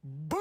Boom!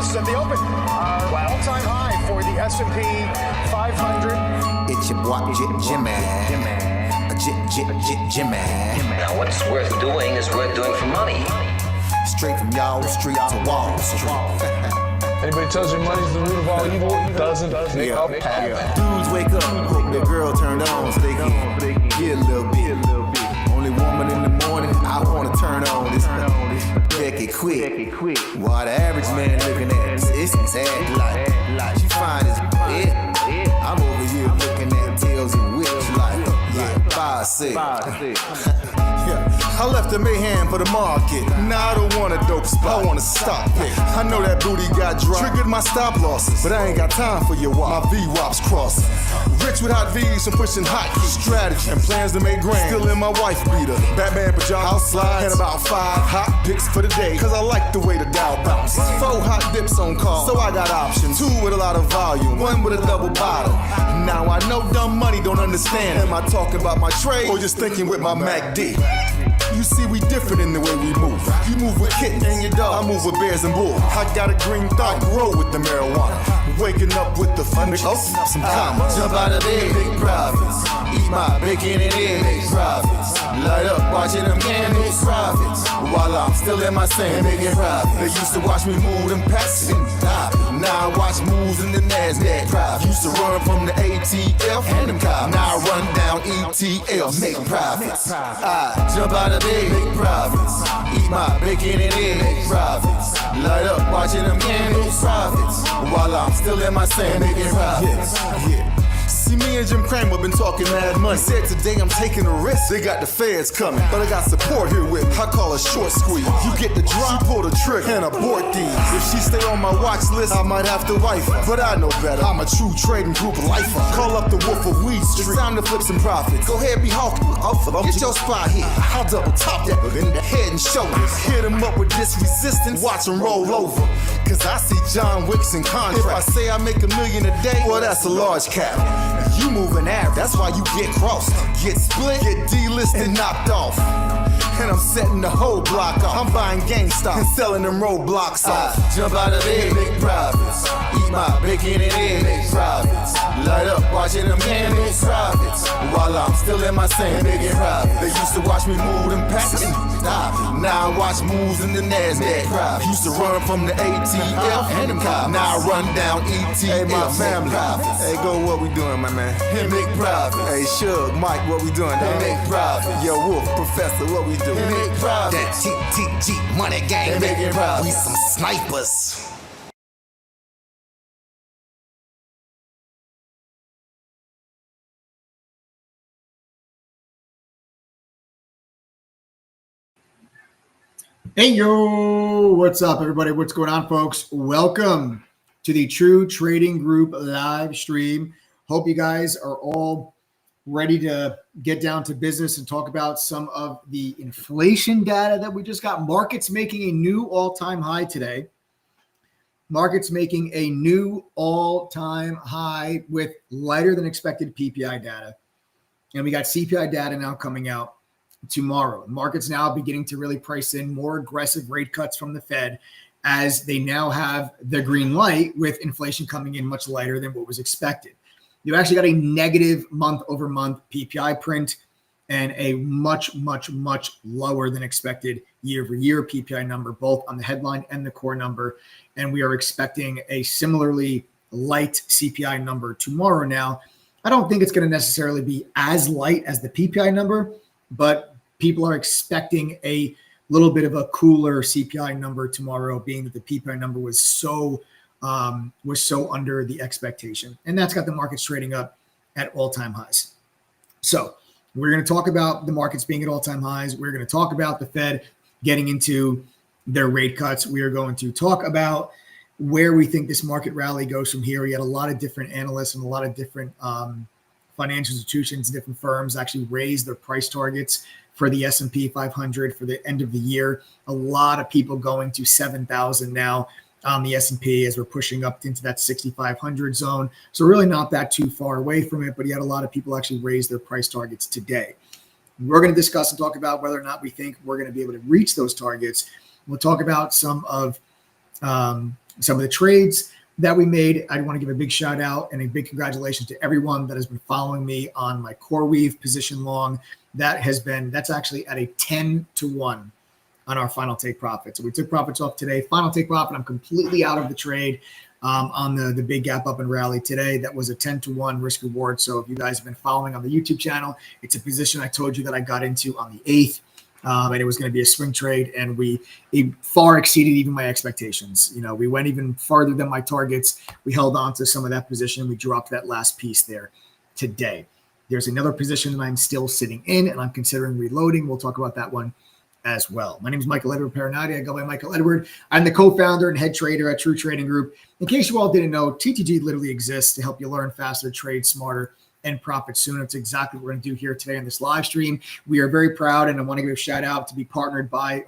At the open, all-time high for the S&P 500. It's your boy Jimmy. Jimmy. Now what's worth doing is worth doing for money. Straight from y'all street to Wall Street. Anybody tells you money's the root of all evil doesn't make up happen. Dudes wake up, hope their girl turned on so they can get a little bit. Only woman in the morning I wanna turn on this Becky quick. While the average man looking at it's sad like she fine as it. I'm over here looking at tails and whips like 5'6". I left the mayhem for the market. Now I don't want a dope spot, I want a stock pick. I know that booty got dry, triggered my stop losses, but I ain't got time for your wop. My V-wops crossing. Rich with hot V's and pushing hot strategy and plans to make grand. Still in my wife beater, Batman pajamas, house slides, and about 5 hot picks for the day. Cause I like the way the Dow bounce. 4 hot dips on call, so I got options. 2 with a lot of volume, 1 with a double bottle. Now I know dumb money don't understand. Am I talking about my trade or just thinking with my MACD? You see, we different in the way we move. You move with kittens and your dog, I move with bears and bulls. I got a green thumb, grow with the marijuana. Waking up with the fun, some commas. Jump out of bed, big profits. Eat my bacon and eggs, big profits. Light up, watching them candles, profits. While I'm still in my sand, making profits. They used to watch me move them packs and die. Now I watch moves in the Nasdaq. Profits. Used to run from the ATF and them cops. Now I run down ETL, make profits. I jump out of bed, make profits. Eat my bacon and eggs, make profits. Light up, watching them candles, profits. While I'm still in my sand, making profits. Yeah. See, me and Jim Cramer been talking mad money. Said today I'm taking a risk. They got the feds coming, but I got support here with me. I call a short squeeze. You get the drop, pull the trigger, and abort these. If she stay on my watch list, I might have to wife her. But I know better. I'm a true trading group lifer. Call up the Wolf of Weed Street. It's time to flip some profits. Go ahead, be hawking. Get your spot here. I'll double top that in the head and shoulders. Hit him up with this resistance. Watch him roll over. Cause I see John Wicks in contract. If I say I make $1 million a day, well, that's a large cap. You moving average, that's why you get crossed. Get split, get delisted, and knocked off. and I'm setting the whole block off. I'm buying GameStop and selling them roadblocks off. Jump out of bed, make profits. Eat my bacon and eggs, make profits. Light up, watching them cans, make profits. While I'm still in my sand, making profits. They used to watch me move them packs. Now I watch moves in the Nasdaq. Used to run from the ATF and them cops. Now I run down ETF. Hey, my family. Hey, go, what we doing, my man? And make profits. Hey, Shug, Mike, what we doing? And make profits. Yo, Wolf, Professor, what we doing? And make profits. That TTG money gang. And making profits. We some snipers. Hey, yo, what's up, everybody? What's going on, folks? Welcome to the True Trading Group live stream. Hope you guys are all ready to get down to business and talk about some of the inflation data that we just got. Markets making a new all-time high today. Markets making a new all-time high with lighter than expected PPI data. And we got CPI data now coming out tomorrow. Markets now beginning to really price in more aggressive rate cuts from the Fed as they now have the green light with inflation coming in much lighter than what was expected. You actually got a negative month-over-month PPI print and a much, much, much lower than expected year-over-year PPI number, both on the headline and the core number. And we are expecting a similarly light CPI number tomorrow. Now, I don't think it's going to necessarily be as light as the PPI number, but people are expecting a little bit of a cooler CPI number tomorrow, being that the PPI number was so under the expectation. And that's got the markets trading up at all-time highs. So we're going to talk about the markets being at all-time highs. We're going to talk about the Fed getting into their rate cuts. We are going to talk about where we think this market rally goes from here. We had a lot of different analysts and a lot of different financial institutions, different firms actually raised their price targets for the S&P 500 for the end of the year. A lot of people going to 7,000 now on the S&P as we're pushing up into that 6,500 zone. So really not that too far away from it, but you had a lot of people actually raise their price targets today. We're going to discuss and talk about whether or not we think we're going to be able to reach those targets. We'll talk about some of the trades that we made. I want to give a big shout out and a big congratulations to everyone that has been following me on my CoreWeave position long. That's actually at a 10-1 on our final take profit. So we took profits off today. Final take profit, I'm completely out of the trade on the big gap up and rally today. That was a 10-1 risk reward. So if you guys have been following on the YouTube channel, it's a position I told you that I got into on the 8th. And it was going to be a swing trade, and it far exceeded even my expectations. You know, we went even farther than my targets. We held on to some of that position. We dropped that last piece there today. There's another position that I'm still sitting in, and I'm considering reloading. We'll talk about that one as well. My name is Michael Edward Parinati. I go by Michael Edward. I'm the co-founder and head trader at True Trading Group. In case you all didn't know, TTG literally exists to help you learn faster, trade smarter, and profit sooner. It's exactly what we're going to do here today on this live stream. We are very proud, and I want to give a shout out to be powered by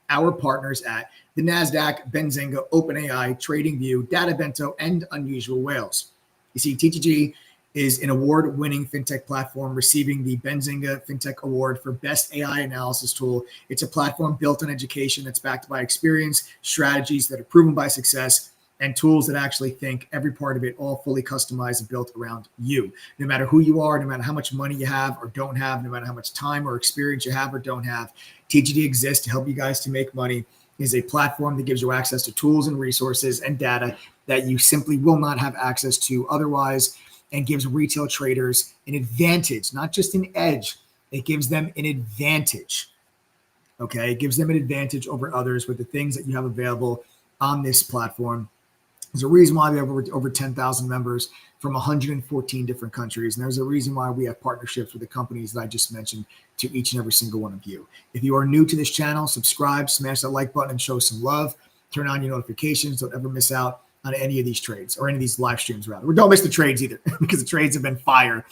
our partners at the Nasdaq, Benzinga, OpenAI, TradingView, DataBento, and Unusual Whales. You see, TTG is an award-winning fintech platform receiving the Benzinga FinTech Award for Best AI Analysis Tool. It's a platform built on education that's backed by experience, strategies that are proven by success, and tools that actually think every part of it all fully customized and built around you. No matter who you are, no matter how much money you have or don't have, no matter how much time or experience you have or don't have, TGD exists to help you guys to make money. It is a platform that gives you access to tools and resources and data that you simply will not have access to otherwise, and gives retail traders an advantage, not just an edge. It gives them an advantage. Okay, it gives them an advantage over others with the things that you have available on this platform. There's a reason why we have over 10,000 members from 114 different countries. And there's a reason why we have partnerships with the companies that I just mentioned to each and every single one of you. If you are new to this channel, subscribe, smash that like button and show some love. Turn on your notifications. Don't ever miss out on any of these trades or any of these live streams, rather. Don't miss the trades either because the trades have been fire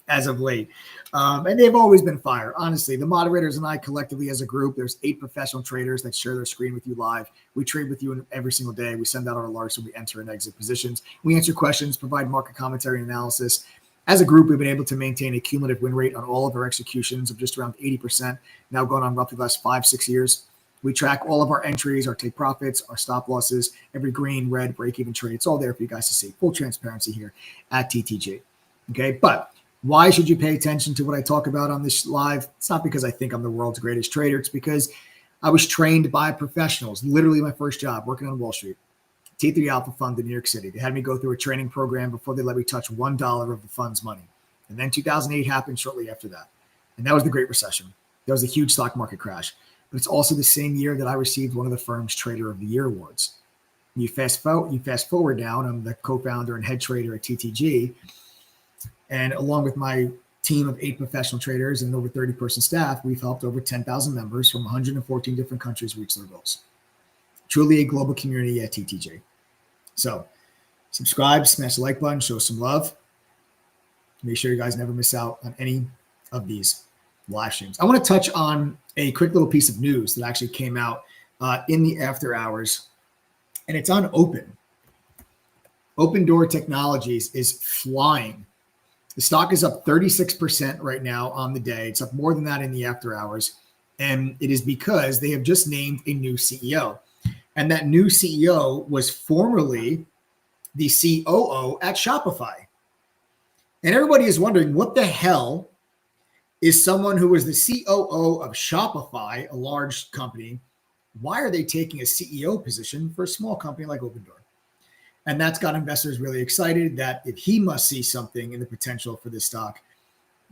as of late. And they've always been fire. Honestly, the moderators and I collectively as a group, there's 8 professional traders that share their screen with you live. We trade with you every single day. We send out our alerts and we enter and exit positions. We answer questions, provide market commentary and analysis. As a group, we've been able to maintain a cumulative win rate on all of our executions of just around 80%, now going on roughly the last 5-6 years. We track all of our entries, our take profits, our stop losses, every green, red, break-even trade. It's all there for you guys to see. Full transparency here at TTG. Okay, but why should you pay attention to what I talk about on this live? It's not because I think I'm the world's greatest trader. It's because I was trained by professionals. Literally my first job working on Wall Street. T3 Alpha Fund in New York City. They had me go through a training program before they let me touch $1 of the fund's money. And then 2008 happened shortly after that. And that was the Great Recession. That was a huge stock market crash. But it's also the same year that I received one of the firm's Trader of the Year awards. You fast forward now, and I'm the co-founder and head trader at TTG. And along with my team of 8 professional traders and over 30-person staff, we've helped over 10,000 members from 114 different countries reach their goals. Truly a global community at TTG. So subscribe, smash the like button, show some love. Make sure you guys never miss out on any of these live streams. I want to touch on a quick little piece of news that actually came out in the after hours, and it's on Open. Open Door Technologies is flying. The stock is up 36% right now on the day. It's up more than that in the after hours, and it is because they have just named a new CEO. And that new CEO was formerly the COO at Shopify. And everybody is wondering, what the hell is someone who was the COO of Shopify, a large company? Why are they taking a CEO position for a small company like Open Door? And that's got investors really excited that if he must see something in the potential for this stock,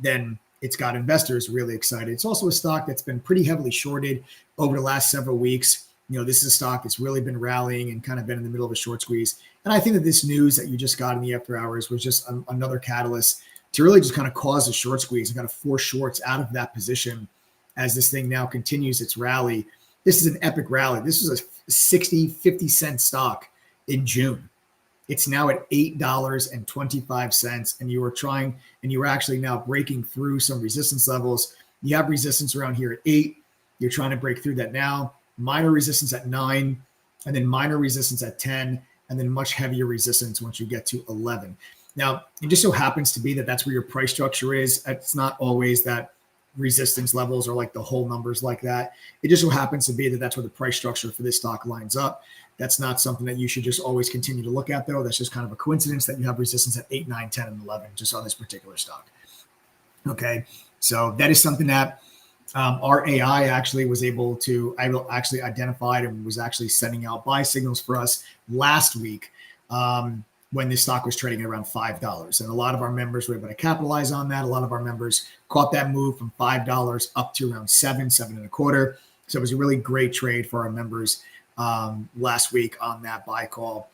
then it's got investors really excited. It's also a stock that's been pretty heavily shorted over the last several weeks. You know, this is a stock that's really been rallying and kind of been in the middle of a short squeeze. And I think that this news that you just got in the after hours was just another catalyst to really just kind of cause a short squeeze and kind of force shorts out of that position as this thing now continues its rally. This is an epic rally. This was a 50 cent stock in June. It's now at $8.25. And you were actually now breaking through some resistance levels. You have resistance around here at 8. You're trying to break through that now. Minor resistance at 9, and then minor resistance at 10, and then much heavier resistance once you get to 11. Now, it just so happens to be that that's where your price structure is. It's not always that resistance levels are like the whole numbers like that. It just so happens to be that that's where the price structure for this stock lines up. That's not something that you should just always continue to look at, though. That's just kind of a coincidence that you have resistance at 8, 9, 10, and 11 just on this particular stock. Okay, so that is something that our AI actually was able to identified and was actually sending out buy signals for us last week when this stock was trading at around $5. And a lot of our members were able to capitalize on that. A lot of our members caught that move from $5 up to around $7.25. So it was a really great trade for our members last week on that buy call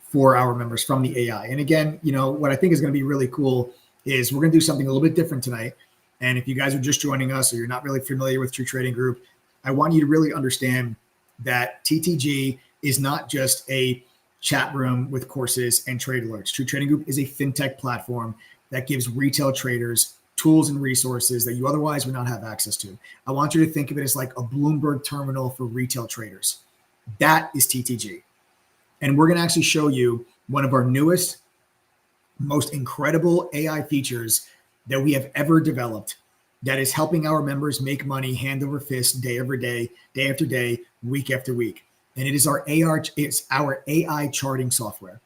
for our members from the AI. And again, you know, what I think is going to be really cool is we're going to do something a little bit different tonight. And if you guys are just joining us or you're not really familiar with True Trading Group, I want you to really understand that TTG is not just a chat room with courses and trade alerts. True Trading Group is a fintech platform that gives retail traders tools and resources that you otherwise would not have access to. I want you to think of it as like a Bloomberg terminal for retail traders. That is TTG. And we're going to actually show you one of our newest, most incredible AI features that we have ever developed that is helping our members make money hand over fist, day over day, day after day, week after week. And it is our AI charting software.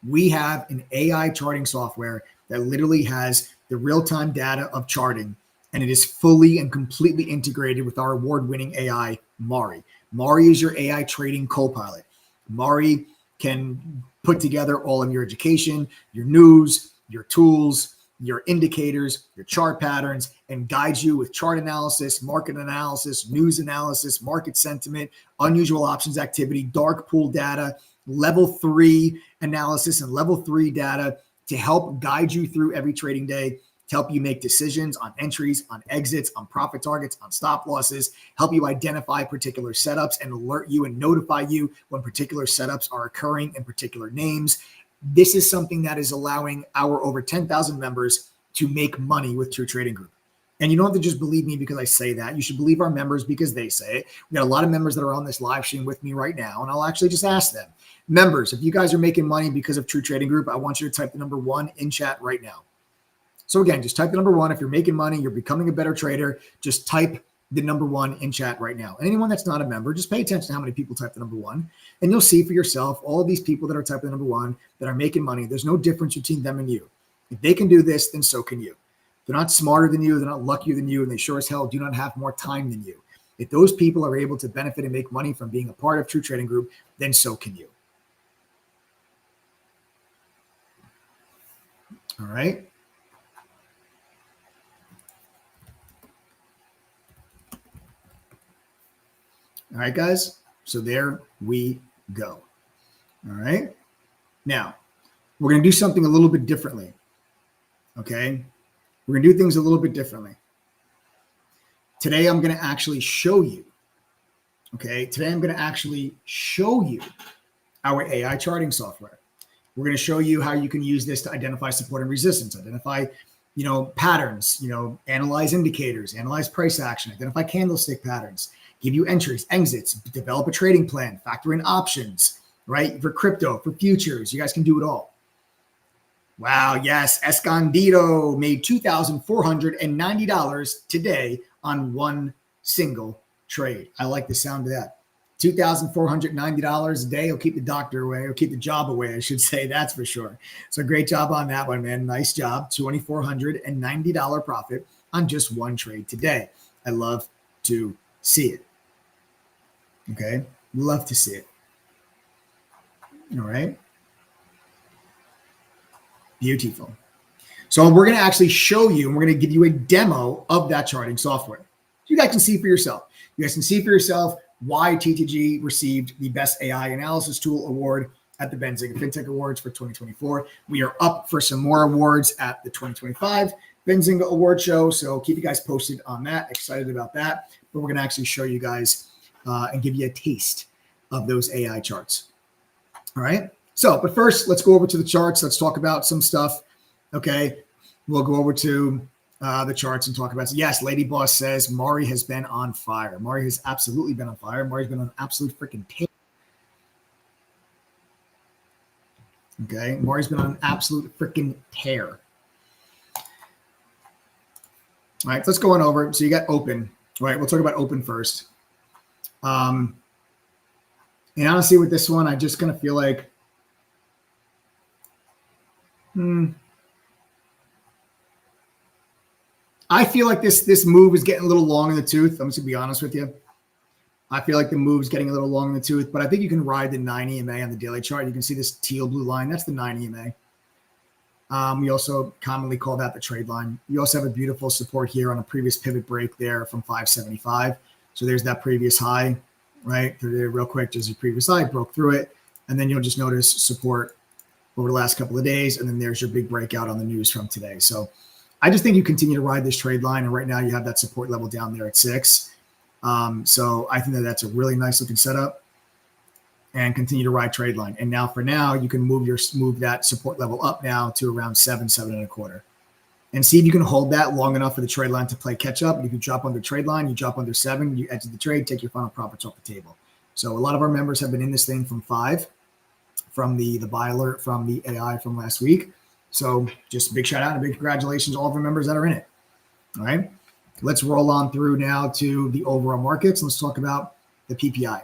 We have an AI charting software that literally has the real-time data of charting, and it is fully and completely integrated with our award-winning AI, Mari. Mari is your AI trading co-pilot. Mari can put together all of your education, your news, your tools, your indicators, your chart patterns, and guides you with chart analysis, market analysis, news analysis, market sentiment, unusual options activity, dark pool data, level 3 analysis, and level 3 data to help guide you through every trading day, to help you make decisions on entries, on exits, on profit targets, on stop losses, help you identify particular setups and alert you and notify you when particular setups are occurring in particular names. This is something that is allowing our over 10,000 members to make money with True Trading Group. And you don't have to just believe me because I say that. You should believe our members because they say it. We got a lot of members that are on this live stream with me right now, and I'll actually just ask them, Members, if you guys are making money because of True Trading Group, I want you to type the number 1 in chat right now. So again, just type the number 1. If you're making money, you're becoming a better trader, just type the number 1 in chat right now. And anyone that's not a member, just pay attention to how many people type the number 1, and you'll see for yourself all of these people that are typing the number 1 that are making money. There's no difference between them and you. If they can do this, then so can you. They're not smarter than you. They're not luckier than you. And they sure as hell do not have more time than you. If those people are able to benefit and make money from being a part of True Trading Group, then so can you. All right. All right, guys. So there we go. All right. Now, we're going to do something a little bit differently. Okay. We're going to do things a little bit differently. Today, I'm going to actually show you. Okay. Today, I'm going to actually show you our AI charting software. We're going to show you how you can use this to identify support and resistance, identify, patterns, analyze indicators, analyze price action, identify candlestick patterns, give you entries, exits, develop a trading plan, factor in options, right? For crypto, for futures, you guys can do it all. Wow, yes, Escondido made $2,490 today on one single trade. I like the sound of that. $2,490 a day will keep the doctor away, or keep the job away, I should say. That's for sure. So great job on that one, man. Nice job. $2,490 profit on just one trade today. I love to see it. Okay. Love to see it. All right. Beautiful. So we're going to actually show you, and we're going to give you a demo of that charting software. You guys can see for yourself. You guys can see for yourself why TTG received the Best AI Analysis Tool Award at the Benzinga FinTech Awards for 2024. We are up for some more awards at the 2025 Benzinga Award Show, so keep you guys posted on that. Excited about that. But we're going to actually show you guys and give you a taste of those AI charts. All right. So, but first, let's go over to the charts. Let's talk about some stuff. Okay. We'll go over to the charts and talk about. Yes, Lady Boss says Mari has been on fire. Mari has absolutely been on fire. Mari's been on absolute freaking tear. Okay, Mari's been on an absolute freaking tear. All right, let's go on over. So you got open. All right, we'll talk about open first. And honestly, with this one, I just gonna feel like, I feel like this move is getting a little long in the tooth. I'm just gonna be honest with you. I feel like the move's getting a little long in the tooth, but I think you can ride the 9 EMA on the daily chart. You can see this teal blue line. That's the 9 EMA. We also commonly call that the trade line. You also have a beautiful support here on a previous pivot break there from 575. So there's that previous high, right? There real quick, just your previous high, broke through it. And then you'll just notice support over the last couple of days. And then there's your big breakout on the news from today. So I just think you continue to ride this trade line. And right now you have that support level down there at 6. So I think that that's a really nice looking setup, and continue to ride trade line. And now for now, you can move that support level up now to around 7, 7.25, and see if you can hold that long enough for the trade line to play catch up. And if you drop under trade line, you drop under 7, you exit the trade, take your final profits off the table. So a lot of our members have been in this thing from 5, from the buy alert from the AI from last week. So just big shout out and big congratulations to all of our members that are in it. All right. Let's roll on through now to the overall markets. Let's talk about the PPI.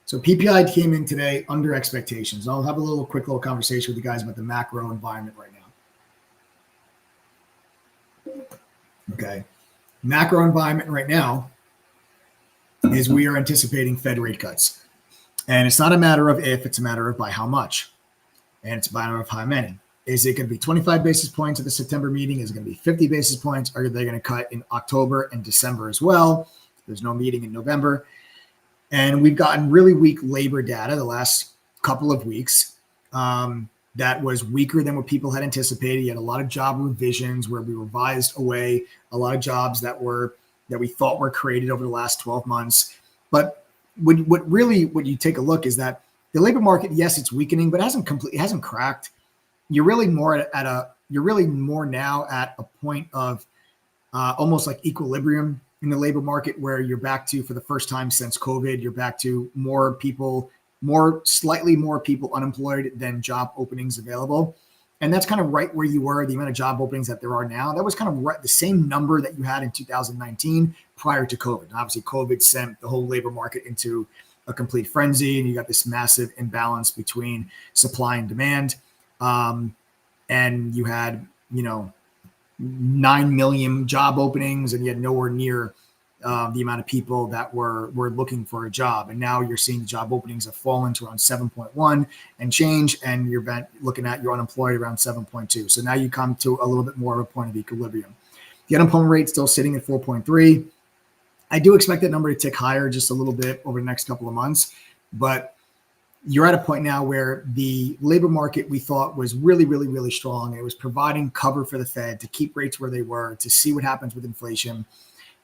So PPI came in today under expectations. I'll have a quick little conversation with you guys about the macro environment right now. Okay. Macro environment right now is we are anticipating Fed rate cuts. And it's not a matter of if, it's a matter of by how much. And it's a matter of how many. Is it going to be 25 basis points at the September meeting? Is it going to be 50 basis points? Are they going to cut in October and December as well? There's no meeting in November. And we've gotten really weak labor data the last couple of weeks. That was weaker than what people had anticipated. You had a lot of job revisions where we revised away a lot of jobs that we thought were created over the last 12 months. But what you take a look is that the labor market, yes, it's weakening, but it hasn't cracked. You're really more now at a point of almost like equilibrium in the labor market, where you're back to, for the first time since COVID, you're back to more people slightly more people unemployed than job openings available. And that's kind of right where you were, the amount of job openings that there are now. That was kind of right, the same number that you had in 2019 prior to COVID. And obviously, COVID sent the whole labor market into a complete frenzy, and you got this massive imbalance between supply and demand. And you had, 9 million job openings, and you had nowhere near the amount of people that were looking for a job. And now you're seeing the job openings have fallen to around 7.1 and change, and you're looking at your unemployed around 7.2. So now you come to a little bit more of a point of equilibrium. The unemployment rate still sitting at 4.3. I do expect that number to tick higher just a little bit over the next couple of months, but you're at a point now where the labor market we thought was really, really, really strong. It was providing cover for the Fed to keep rates where they were, to see what happens with inflation.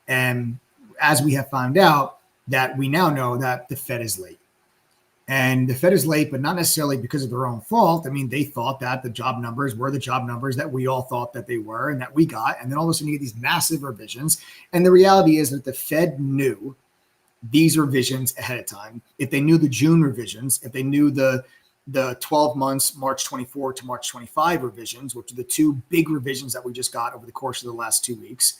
And as we have found out, that we now know that the Fed is late. And the Fed is late, but not necessarily because of their own fault. I mean, they thought that the job numbers were the job numbers that we all thought that they were and that we got. And then all of a sudden you get these massive revisions. And the reality is that the Fed knew these revisions ahead of time. If they knew the June revisions, if they knew the 12 months, March 24 to March 25 revisions, which are the two big revisions that we just got over the course of the last 2 weeks,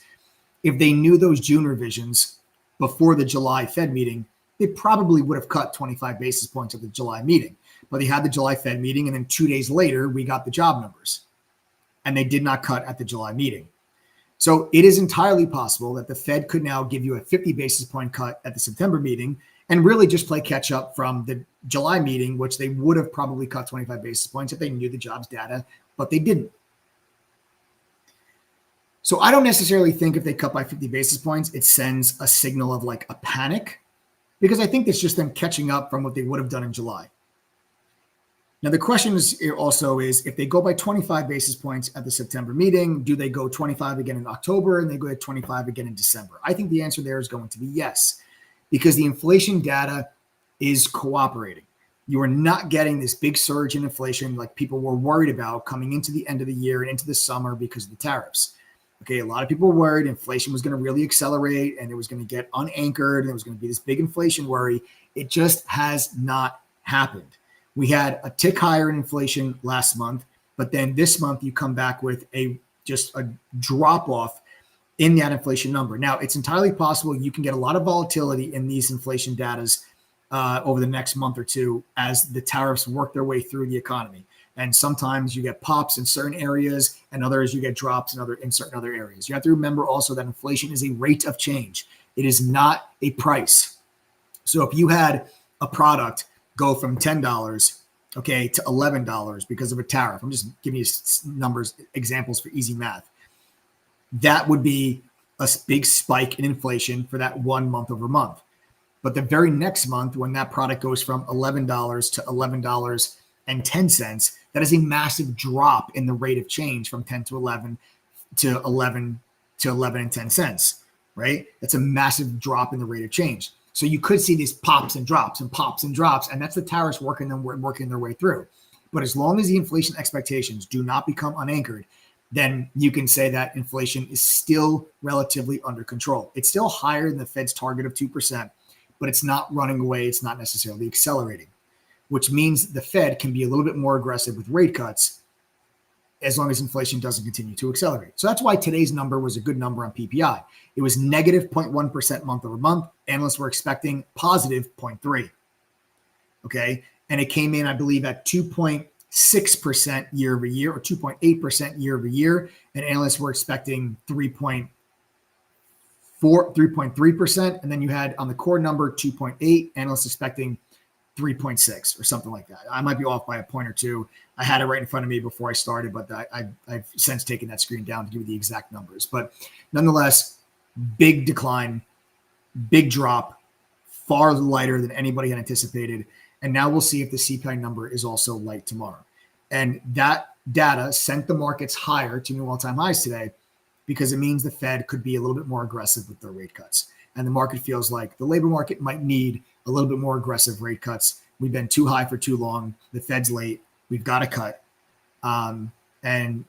if they knew those June revisions before the July Fed meeting, they probably would have cut 25 basis points at the July meeting. But they had the July Fed meeting, and then 2 days later, we got the job numbers. And they did not cut at the July meeting. So it is entirely possible that the Fed could now give you a 50 basis point cut at the September meeting and really just play catch up from the July meeting, which they would have probably cut 25 basis points if they knew the jobs data, but they didn't. So I don't necessarily think if they cut by 50 basis points, it sends a signal of like a panic, because I think it's just them catching up from what they would have done in July. Now, the question is also if they go by 25 basis points at the September meeting, do they go 25 again in October and they go at 25 again in December? I think the answer there is going to be yes, because the inflation data is cooperating. You are not getting this big surge in inflation like people were worried about coming into the end of the year and into the summer because of the tariffs. Okay, a lot of people were worried inflation was going to really accelerate and it was going to get unanchored and it was going to be this big inflation worry. It just has not happened. We had a tick higher in inflation last month, but then this month you come back with just a drop off in that inflation number. Now, it's entirely possible you can get a lot of volatility in these inflation datas over the next month or two as the tariffs work their way through the economy. And sometimes you get pops in certain areas and others you get drops in certain other areas. You have to remember also that inflation is a rate of change. It is not a price. So if you had a product go from $10, okay, to $11 because of a tariff, I'm just giving you numbers, examples for easy math, that would be a big spike in inflation for that 1 month over month. But the very next month, when that product goes from $11 to $11.10, that is a massive drop in the rate of change from 10 to 11 to 11 to 11 and 10 cents, right? That's a massive drop in the rate of change. So you could see these pops and drops and pops and drops, and that's the tariffs working their way through. But as long as the inflation expectations do not become unanchored, then you can say that inflation is still relatively under control. It's still higher than the Fed's target of 2%, but it's not running away. It's not necessarily accelerating, which means the Fed can be a little bit more aggressive with rate cuts as long as inflation doesn't continue to accelerate. So that's why today's number was a good number on PPI. It was negative 0.1% month over month. Analysts were expecting positive 0.3. Okay. And it came in, I believe, at 2.6% year over year or 2.8% year over year. And analysts were expecting 3.3%. And then you had on the core number 2.8, analysts expecting 3.6 or something like that. I might be off by a point or two. I had it right in front of me before I started, but I've since taken that screen down to give you the exact numbers. But nonetheless, big decline, big drop, far lighter than anybody had anticipated. And now we'll see if the CPI number is also light tomorrow. And that data sent the markets higher to new all-time highs today because it means the Fed could be a little bit more aggressive with their rate cuts. And the market feels like the labor market might need a little bit more aggressive rate cuts. We've been too high for too long. The Fed's late. We've got to cut. And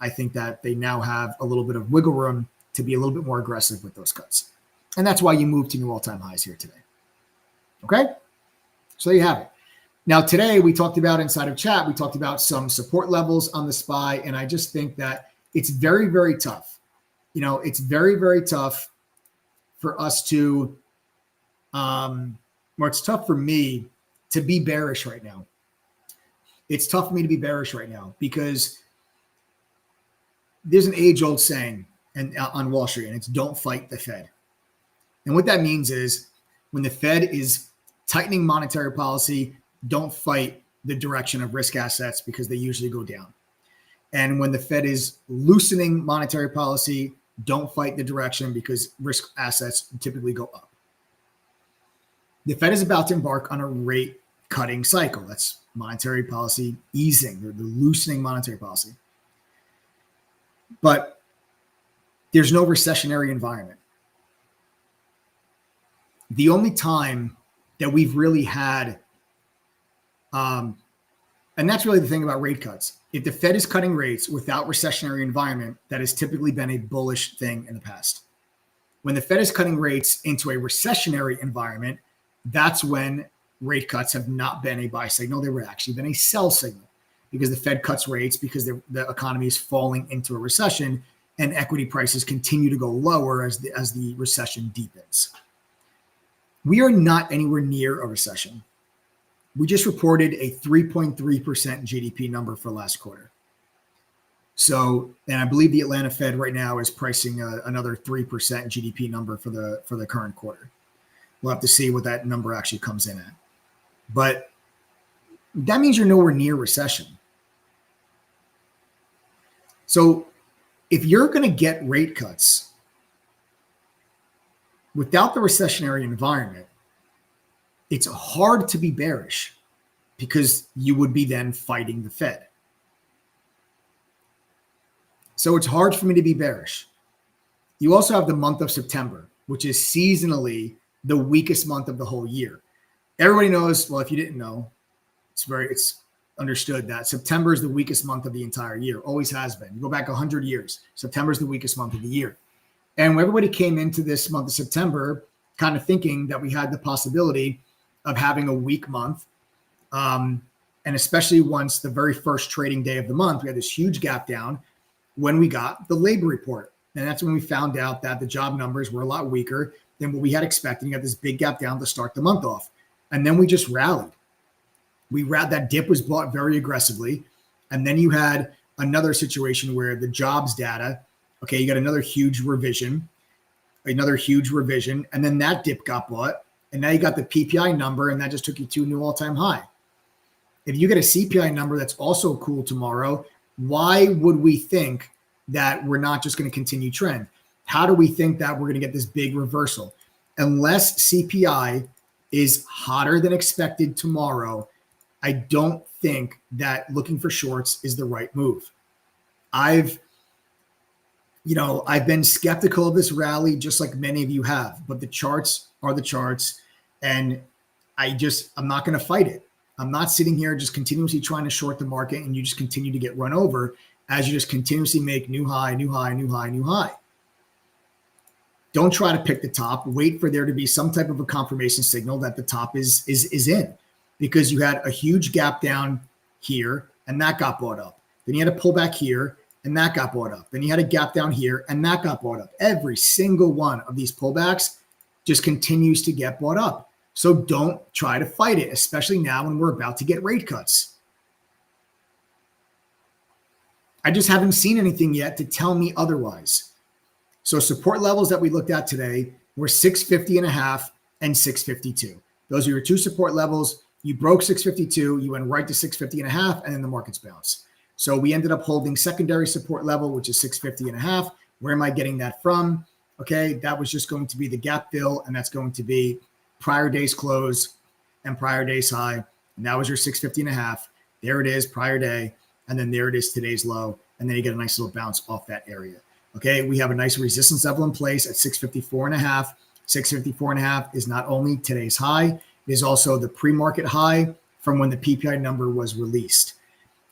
I think that they now have a little bit of wiggle room to be a little bit more aggressive with those cuts. And that's why you move to new all-time highs here today. Okay? So there you have it. Now, today we talked about inside of chat, we talked about some support levels on the SPY. And I just think that it's very, very tough. It's very, very tough for us to, or it's tough for me to be bearish right now. It's tough for me to be bearish right now because there's an age-old saying on Wall Street, and it's don't fight the Fed. And what that means is when the Fed is tightening monetary policy, don't fight the direction of risk assets because they usually go down. And when the Fed is loosening monetary policy, don't fight the direction because risk assets typically go up. The Fed is about to embark on a rate cutting cycle. That's monetary policy easing, the loosening monetary policy. But there's no recessionary environment. The only time that we've really had, and that's really the thing about rate cuts. If the Fed is cutting rates without recessionary environment, that has typically been a bullish thing in the past. When the Fed is cutting rates into a recessionary environment, that's when rate cuts have not been a buy signal. They were actually been a sell signal because the Fed cuts rates because the economy is falling into a recession and equity prices continue to go lower as the recession deepens. We are not anywhere near a recession. We just reported a 3.3% GDP number for last quarter. So, and I believe the Atlanta Fed right now is pricing another 3% GDP number for the current quarter. We'll have to see what that number actually comes in at. But that means you're nowhere near recession. So if you're going to get rate cuts without the recessionary environment, it's hard to be bearish because you would be then fighting the Fed. So it's hard for me to be bearish. You also have the month of September, which is seasonally the weakest month of the whole year. Everybody knows, well, if you didn't know, it's understood that September is the weakest month of the entire year, always has been. You go back 100 years, September is the weakest month of the year. And when everybody came into this month of September kind of thinking that we had the possibility of having a weak month, and especially once the very first trading day of the month, we had this huge gap down when we got the labor report. And that's when we found out that the job numbers were a lot weaker than what we had expected. You got this big gap down to start the month off. And then we just rallied. That dip was bought very aggressively. And then you had another situation where the jobs data, okay, you got another huge revision. And then that dip got bought. And now you got the PPI number, and that just took you to a new all-time high. If you get a CPI number that's also cool tomorrow, why would we think that we're not just going to continue trend? How do we think that we're going to get this big reversal? Unless CPI is hotter than expected tomorrow, I don't think that looking for shorts is the right move. I've been skeptical of this rally just like many of you have, but the charts are the charts, and I'm not going to fight it. I'm not sitting here just continuously trying to short the market and you just continue to get run over as you just continuously make new high, new high, new high, new high. Don't try to pick the top. Wait for there to be some type of a confirmation signal that the top is in, because you had a huge gap down here and that got bought up. Then you had a pullback here and that got bought up. Then you had a gap down here and that got bought up. Every single one of these pullbacks just continues to get bought up. So don't try to fight it, especially now when we're about to get rate cuts. I just haven't seen anything yet to tell me otherwise. So support levels that we looked at today were 650.5 and 652. Those are your two support levels. You broke 652, you went right to 650.5, and then the markets bounce. So we ended up holding secondary support level, which is 650.5. Where am I getting that from? Okay, that was just going to be the gap fill, and that's going to be prior day's close and prior day's high. And that was your 650.5. There it is, prior day. And then there it is, today's low. And then you get a nice little bounce off that area. Okay, we have a nice resistance level in place at 654.5. 654.5 is not only today's high, it is also the pre-market high from when the PPI number was released.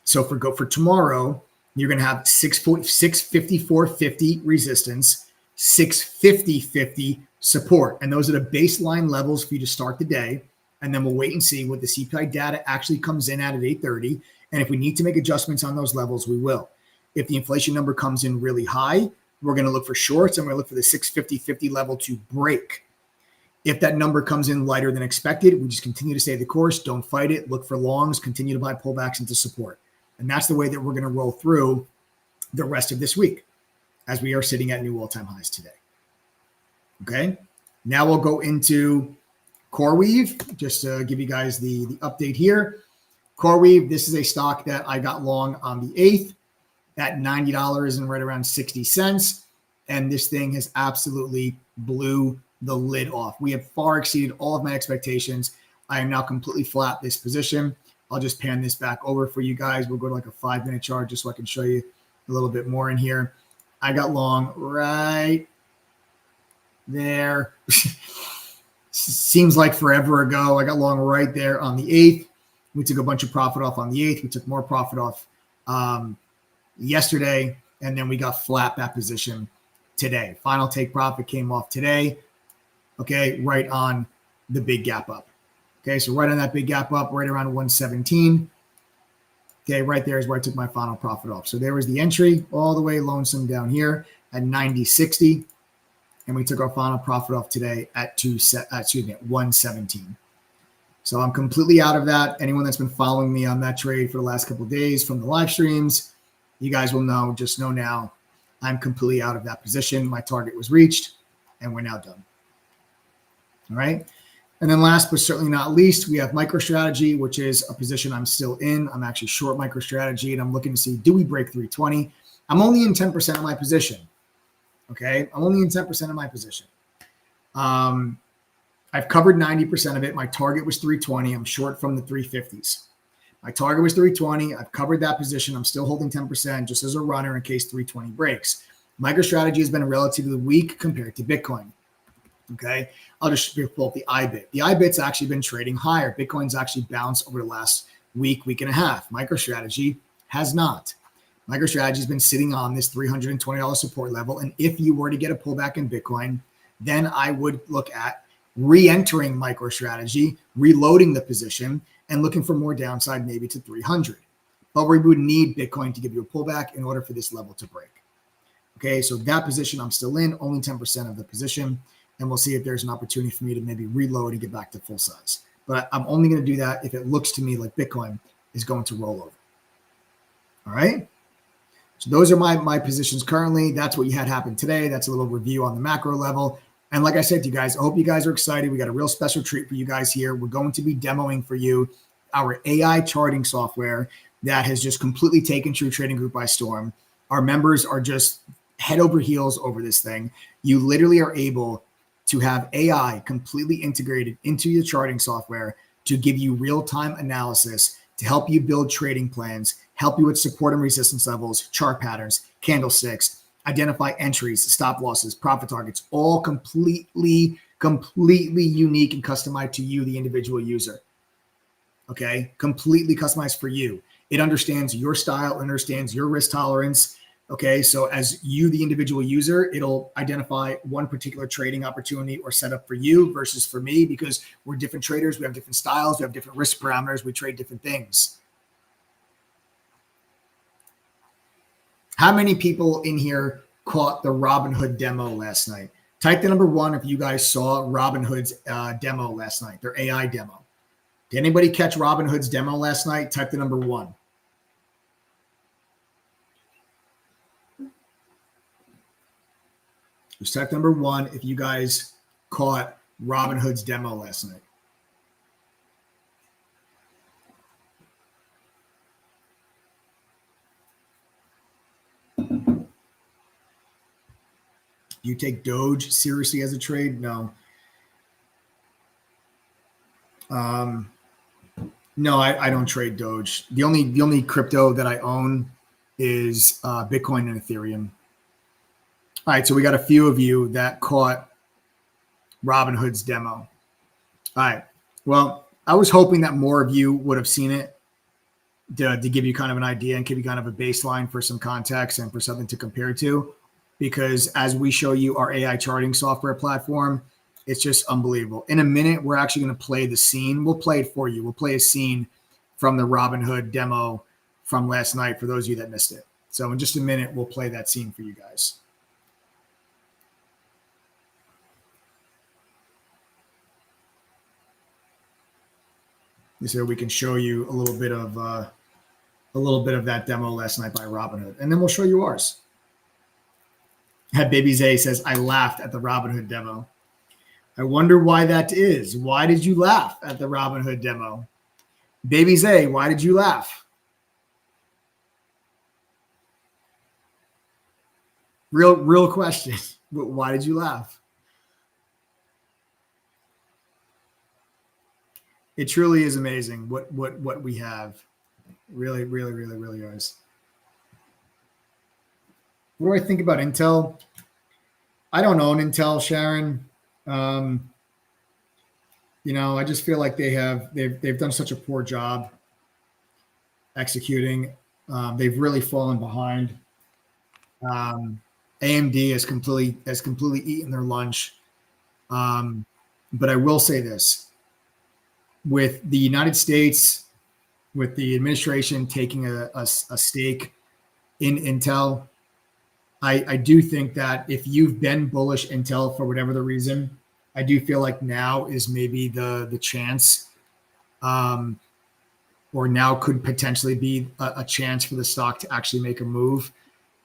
So for tomorrow, you're going to have 654.50 resistance, 650.50 support. And those are the baseline levels for you to start the day. and then we'll wait and see what the CPI data actually comes in at 8:30. And if we need to make adjustments on those levels, we will. If the inflation number comes in really high, we're going to look for shorts and we're going to look for the 650.50 level to break. If that number comes in lighter than expected, we just continue to stay the course. Don't fight it. Look for longs. Continue to buy pullbacks into support. And that's the way that we're going to roll through the rest of this week as we are sitting at new all-time highs today. Okay. Now we'll go into CoreWeave, just to give you guys the update here. CoreWeave, this is a stock that I got long on the 8th at $90 and right around 60 cents. And this thing has absolutely blew the lid off. We have far exceeded all of my expectations. I am now completely flat this position. I'll just pan this back over for you guys. We'll go to like a 5-minute chart just so I can show you a little bit more in here. I got long right there. Seems like forever ago. I got long right there on the 8th. We took a bunch of profit off on the 8th. We took more profit off yesterday, and then we got flat that position today. Final take profit came off today. Okay, right on the big gap up. Okay, so right on that big gap up, right around 117. Okay, right there is where I took my final profit off. So there was the entry all the way lonesome down here at 90.60. And we took our final profit off today at 117. So I'm completely out of that. Anyone that's been following me on that trade for the last couple of days from the live streams, you guys will know, just know now, I'm completely out of that position. My target was reached and we're now done. All right. And then last but certainly not least, we have MicroStrategy, which is a position I'm still in. I'm actually short MicroStrategy and I'm looking to see, do we break 320? I'm only in 10% of my position. Okay. I'm only in 10% of my position. I've covered 90% of it. My target was 320. I'm short from the 350s. My target was 320. I've covered that position. I'm still holding 10% just as a runner in case 320 breaks. MicroStrategy has been relatively weak compared to Bitcoin. Okay. I'll just pull up the IBIT. The IBIT's actually been trading higher. Bitcoin's actually bounced over the last week and a half. MicroStrategy has not. MicroStrategy has been sitting on this $320 support level. And if you were to get a pullback in Bitcoin, then I would look at re-entering MicroStrategy, reloading the position, and looking for more downside maybe to 300. But we would need Bitcoin to give you a pullback in order for this level to break. Okay, so that position I'm still in, only 10% of the position. And we'll see if there's an opportunity for me to maybe reload and get back to full size. But I'm only going to do that if it looks to me like Bitcoin is going to roll over. All right. So those are my positions currently. That's what you had happen today. That's a little review on the macro level. And like I said to you guys, I hope you guys are excited. We got a real special treat for you guys here. We're going to be demoing for you our AI charting software that has just completely taken True Trading Group by storm. Our members are just head over heels over this thing. You literally are able to have AI completely integrated into your charting software to give you real-time analysis, to help you build trading plans, help you with support and resistance levels, chart patterns, candlesticks, identify entries, stop losses, profit targets, all completely unique and customized to you, the individual user. Okay, completely customized for you. It understands your style, understands your risk tolerance. Okay, so as you, the individual user, it'll identify one particular trading opportunity or setup for you versus for me, because we're different traders. We have different styles. We have different risk parameters. We trade different things. How many people in here caught the Robinhood demo last night? Type the number 1 if you guys saw Robinhood's demo last night, their AI demo. Did anybody catch Robinhood's demo last night? Type the number 1. Just type number 1 if you guys caught Robinhood's demo last night. Do you take Doge seriously as a trade? No. No, I don't trade Doge. The only crypto that I own is Bitcoin and Ethereum. All right, so we got a few of you that caught Robinhood's demo. All right, well, I was hoping that more of you would have seen it to give you kind of an idea and give you kind of a baseline for some context and for something to compare to. Because as we show you our AI charting software platform, It's just unbelievable. In a minute, we're actually going to play the scene. We'll play it for you. We'll play a scene from the Robinhood demo from last night for those of you that missed it. So in just a minute, we'll play that scene for you guys. So we can show you a little bit of that demo last night by Robinhood, and then we'll show you ours. Baby Zay says, I laughed at the Robinhood demo. I wonder why that is. Why did you laugh at the Robinhood demo? Baby Zay, why did you laugh? Real question. Why did you laugh? It truly is amazing what we have. Really is. What do I think about Intel? I don't own Intel, Sharon. I just feel like they've done such a poor job executing. They've really fallen behind. AMD has completely eaten their lunch. But I will say this: with the United States, with the administration taking a stake in Intel, I do think that if you've been bullish Intel for whatever the reason, I do feel like now is maybe the chance, or now could potentially be a chance for the stock to actually make a move.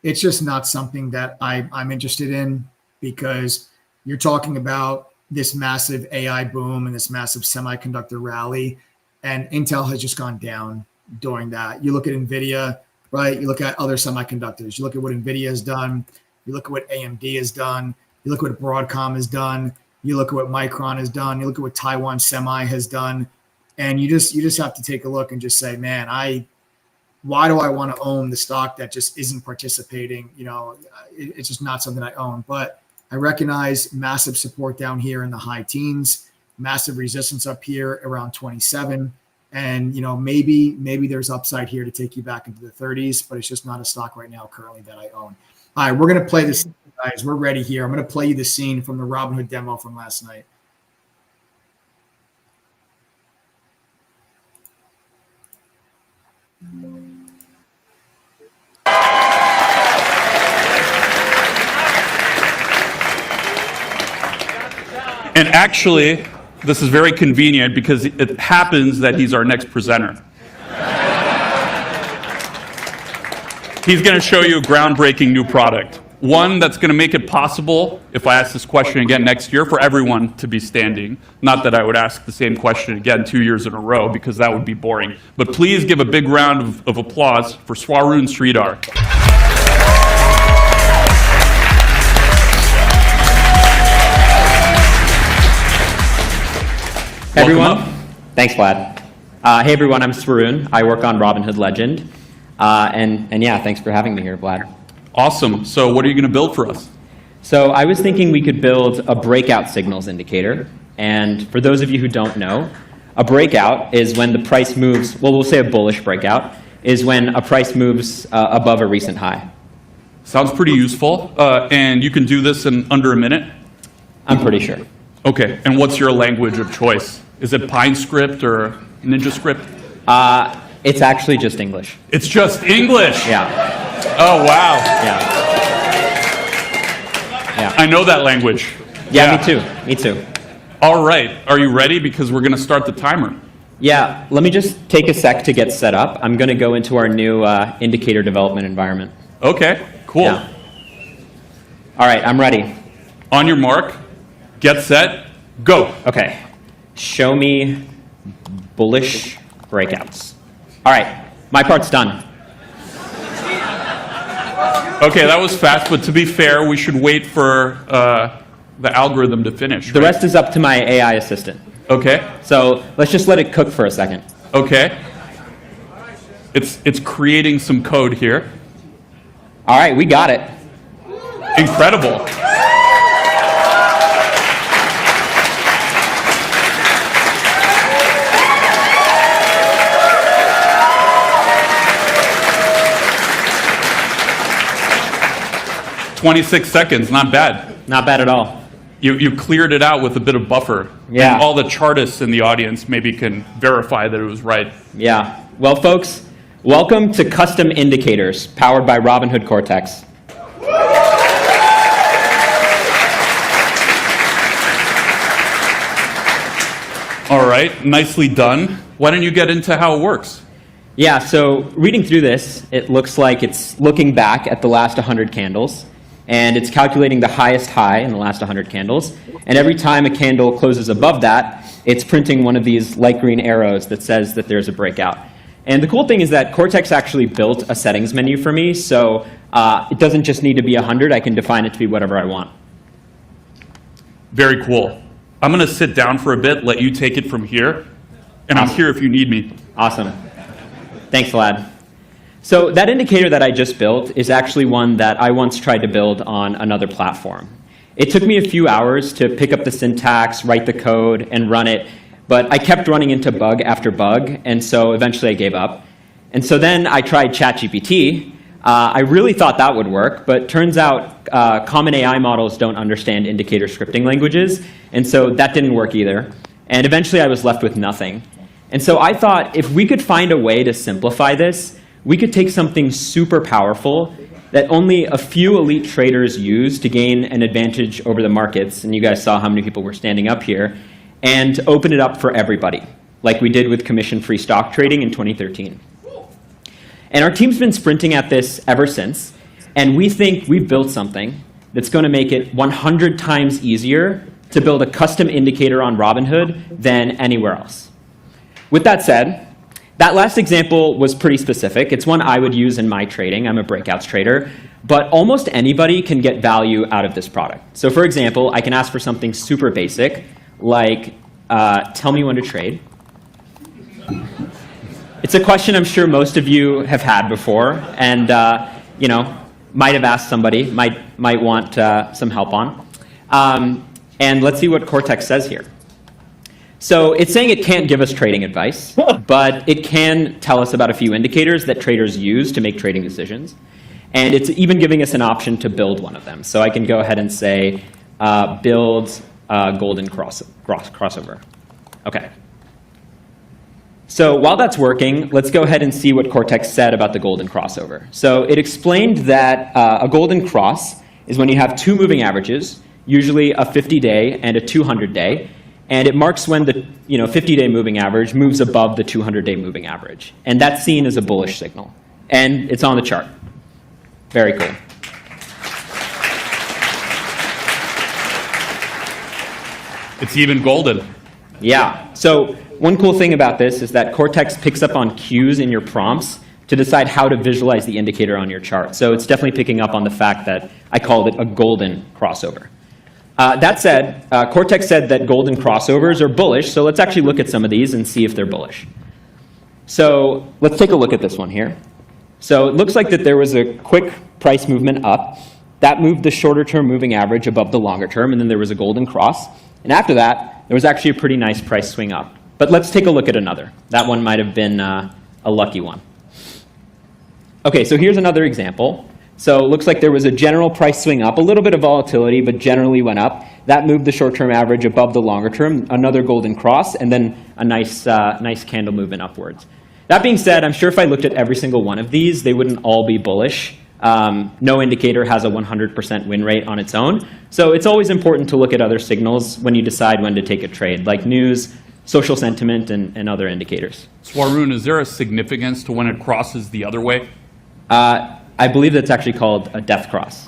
It's just not something that I'm interested in, because you're talking about this massive AI boom and this massive semiconductor rally, and Intel has just gone down during that. You look at NVIDIA, right? You look at other semiconductors. You look at what NVIDIA has done. You look at what AMD has done. You look at what Broadcom has done. You look at what Micron has done. You look at what Taiwan Semi has done. And you just have to take a look and just say, man, why do I want to own the stock that just isn't participating? It's just not something I own. But I recognize massive support down here in the high teens, massive resistance up here around 27. And, maybe there's upside here to take you back into the 30s, but it's just not a stock right now currently that I own. All right, we're going to play this, guys. We're ready here. I'm going to play you the scene from the Robinhood demo from last night. And actually, this is very convenient because it happens that he's our next presenter. He's going to show you a groundbreaking new product. One that's going to make it possible, if I ask this question again next year, for everyone to be standing. Not that I would ask the same question again 2 years in a row, because that would be boring. But please give a big round of applause for Swaroon Sridhar. Hey everyone. Thanks, Vlad. Hey everyone, I'm Swaroon. I work on Robinhood Legend. And yeah, thanks for having me here, Vlad. Awesome. So what are you going to build for us? So I was thinking we could build a breakout signals indicator. And for those of you who don't know, a breakout is when the price moves, well, we'll say a bullish breakout, is when a price moves above a recent high. Sounds pretty useful. And you can do this in under a minute? I'm pretty sure. Okay. And what's your language of choice? Is it Pine Script or Ninja Script? It's actually just English. It's just English? Yeah. Oh, wow. Yeah. I know that language. Yeah, me too. All right. Are you ready? Because we're going to start the timer. Yeah, let me just take a sec to get set up. I'm going to go into our new indicator development environment. Okay, cool. Yeah. All right, I'm ready. On your mark, get set, go. Okay. Show me bullish breakouts. All right, my part's done. Okay, that was fast, but to be fair, we should wait for the algorithm to finish. The rest is up to my AI assistant. Okay. So let's just let it cook for a second. Okay. It's creating some code here. All right, we got it. Incredible. "26 seconds, not bad." Not bad at all. You cleared it out with a bit of buffer. Yeah. And all the chartists in the audience maybe can verify that it was right. Yeah. Well, folks, welcome to Custom Indicators, powered by Robinhood Cortex. All right, nicely done. Why don't you get into how it works? Yeah, so reading through this, it looks like it's looking back at the last 100 candles, and it's calculating the highest high in the last 100 candles. And every time a candle closes above that, it's printing one of these light green arrows that says that there's a breakout. And the cool thing is that Cortex actually built a settings menu for me, so it doesn't just need to be 100. I can define it to be whatever I want. Very cool. I'm going to sit down for a bit, let you take it from here, and I'm here if you need me. Awesome. Thanks, Vlad. So that indicator that I just built is actually one that I once tried to build on another platform. It took me a few hours to pick up the syntax, write the code, and run it, but I kept running into bug after bug, and so eventually I gave up. And so then I tried ChatGPT. I really thought that would work, but turns out common AI models don't understand indicator scripting languages, and so that didn't work either. And eventually I was left with nothing. And so I thought if we could find a way to simplify this, we could take something super powerful that only a few elite traders use to gain an advantage over the markets, and you guys saw how many people were standing up here, and open it up for everybody, like we did with commission-free stock trading in 2013. And our team's been sprinting at this ever since, and we think we've built something that's going to make it 100 times easier to build a custom indicator on Robinhood than anywhere else. With that said, that last example was pretty specific. It's one I would use in my trading. I'm a breakouts trader. But almost anybody can get value out of this product. So for example, I can ask for something super basic, like tell me when to trade. It's a question I'm sure most of you have had before, and might have asked somebody, might want some help on. And let's see what Cortex says here. So it's saying it can't give us trading advice, but it can tell us about a few indicators that traders use to make trading decisions. And it's even giving us an option to build one of them. So I can go ahead and say, build golden crossover. OK. So while that's working, let's go ahead and see what Cortex said about the golden crossover. So it explained that a golden cross is when you have two moving averages, usually a 50-day and a 200-day. And it marks when the 50-day moving average moves above the 200-day moving average. And that's seen as a bullish signal. And it's on the chart. Very cool. It's even golden. Yeah. So one cool thing about this is that Cortex picks up on cues in your prompts to decide how to visualize the indicator on your chart. So it's definitely picking up on the fact that I called it a golden crossover. That said, Cortex said that golden crossovers are bullish, so let's actually look at some of these and see if they're bullish. So let's take a look at this one here. So it looks like that there was a quick price movement up. That moved the shorter term moving average above the longer term, and then there was a golden cross. And after that, there was actually a pretty nice price swing up. But let's take a look at another. That one might have been a lucky one. OK, so here's another example. So it looks like there was a general price swing up, a little bit of volatility, but generally went up. That moved the short-term average above the longer term, another golden cross, and then a nice candle movement upwards. That being said, I'm sure if I looked at every single one of these, they wouldn't all be bullish. No indicator has a 100% win rate on its own. So it's always important to look at other signals when you decide when to take a trade, like news, social sentiment, and other indicators. Swaroon, is there a significance to when it crosses the other way? I believe that's actually called a death cross.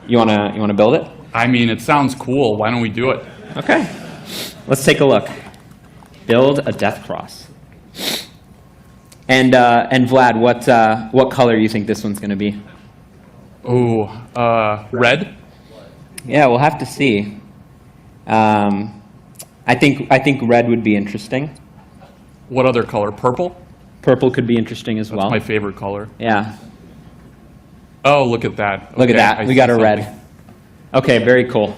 You wanna build it? I mean, it sounds cool. Why don't we do it? Okay. Let's take a look. Build a death cross. And Vlad, what color do you think this one's going to be? Oh, red? Yeah, we'll have to see. I think red would be interesting. What other color? Purple? Purple could be interesting as well. That's my favorite color. Yeah. Oh, look at that. Look at that. We got a red. Okay, very cool.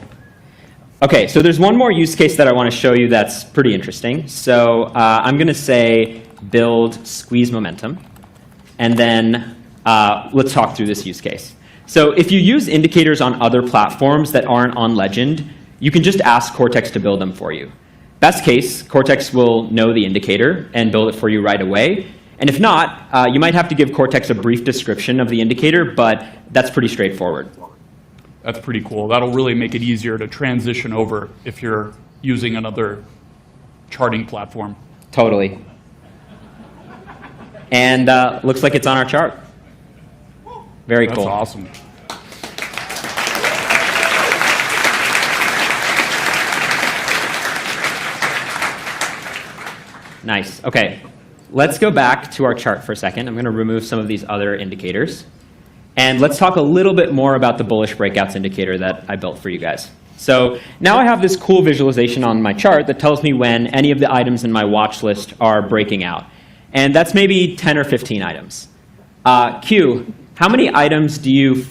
Okay, so there's one more use case that I want to show you that's pretty interesting. So I'm going to say build squeeze momentum. And then let's talk through this use case. So if you use indicators on other platforms that aren't on Legend, you can just ask Cortex to build them for you. Best case, Cortex will know the indicator and build it for you right away. And if not, you might have to give Cortex a brief description of the indicator, but that's pretty straightforward. That's pretty cool. That'll really make it easier to transition over if you're using another charting platform. Totally. And looks like it's on our chart. Very cool. That's awesome. Nice. Okay, let's go back to our chart for a second. I'm going to remove some of these other indicators. And let's talk a little bit more about the bullish breakouts indicator that I built for you guys. So now I have this cool visualization on my chart that tells me when any of the items in my watch list are breaking out. And that's maybe 10 or 15 items. Q, how many items do you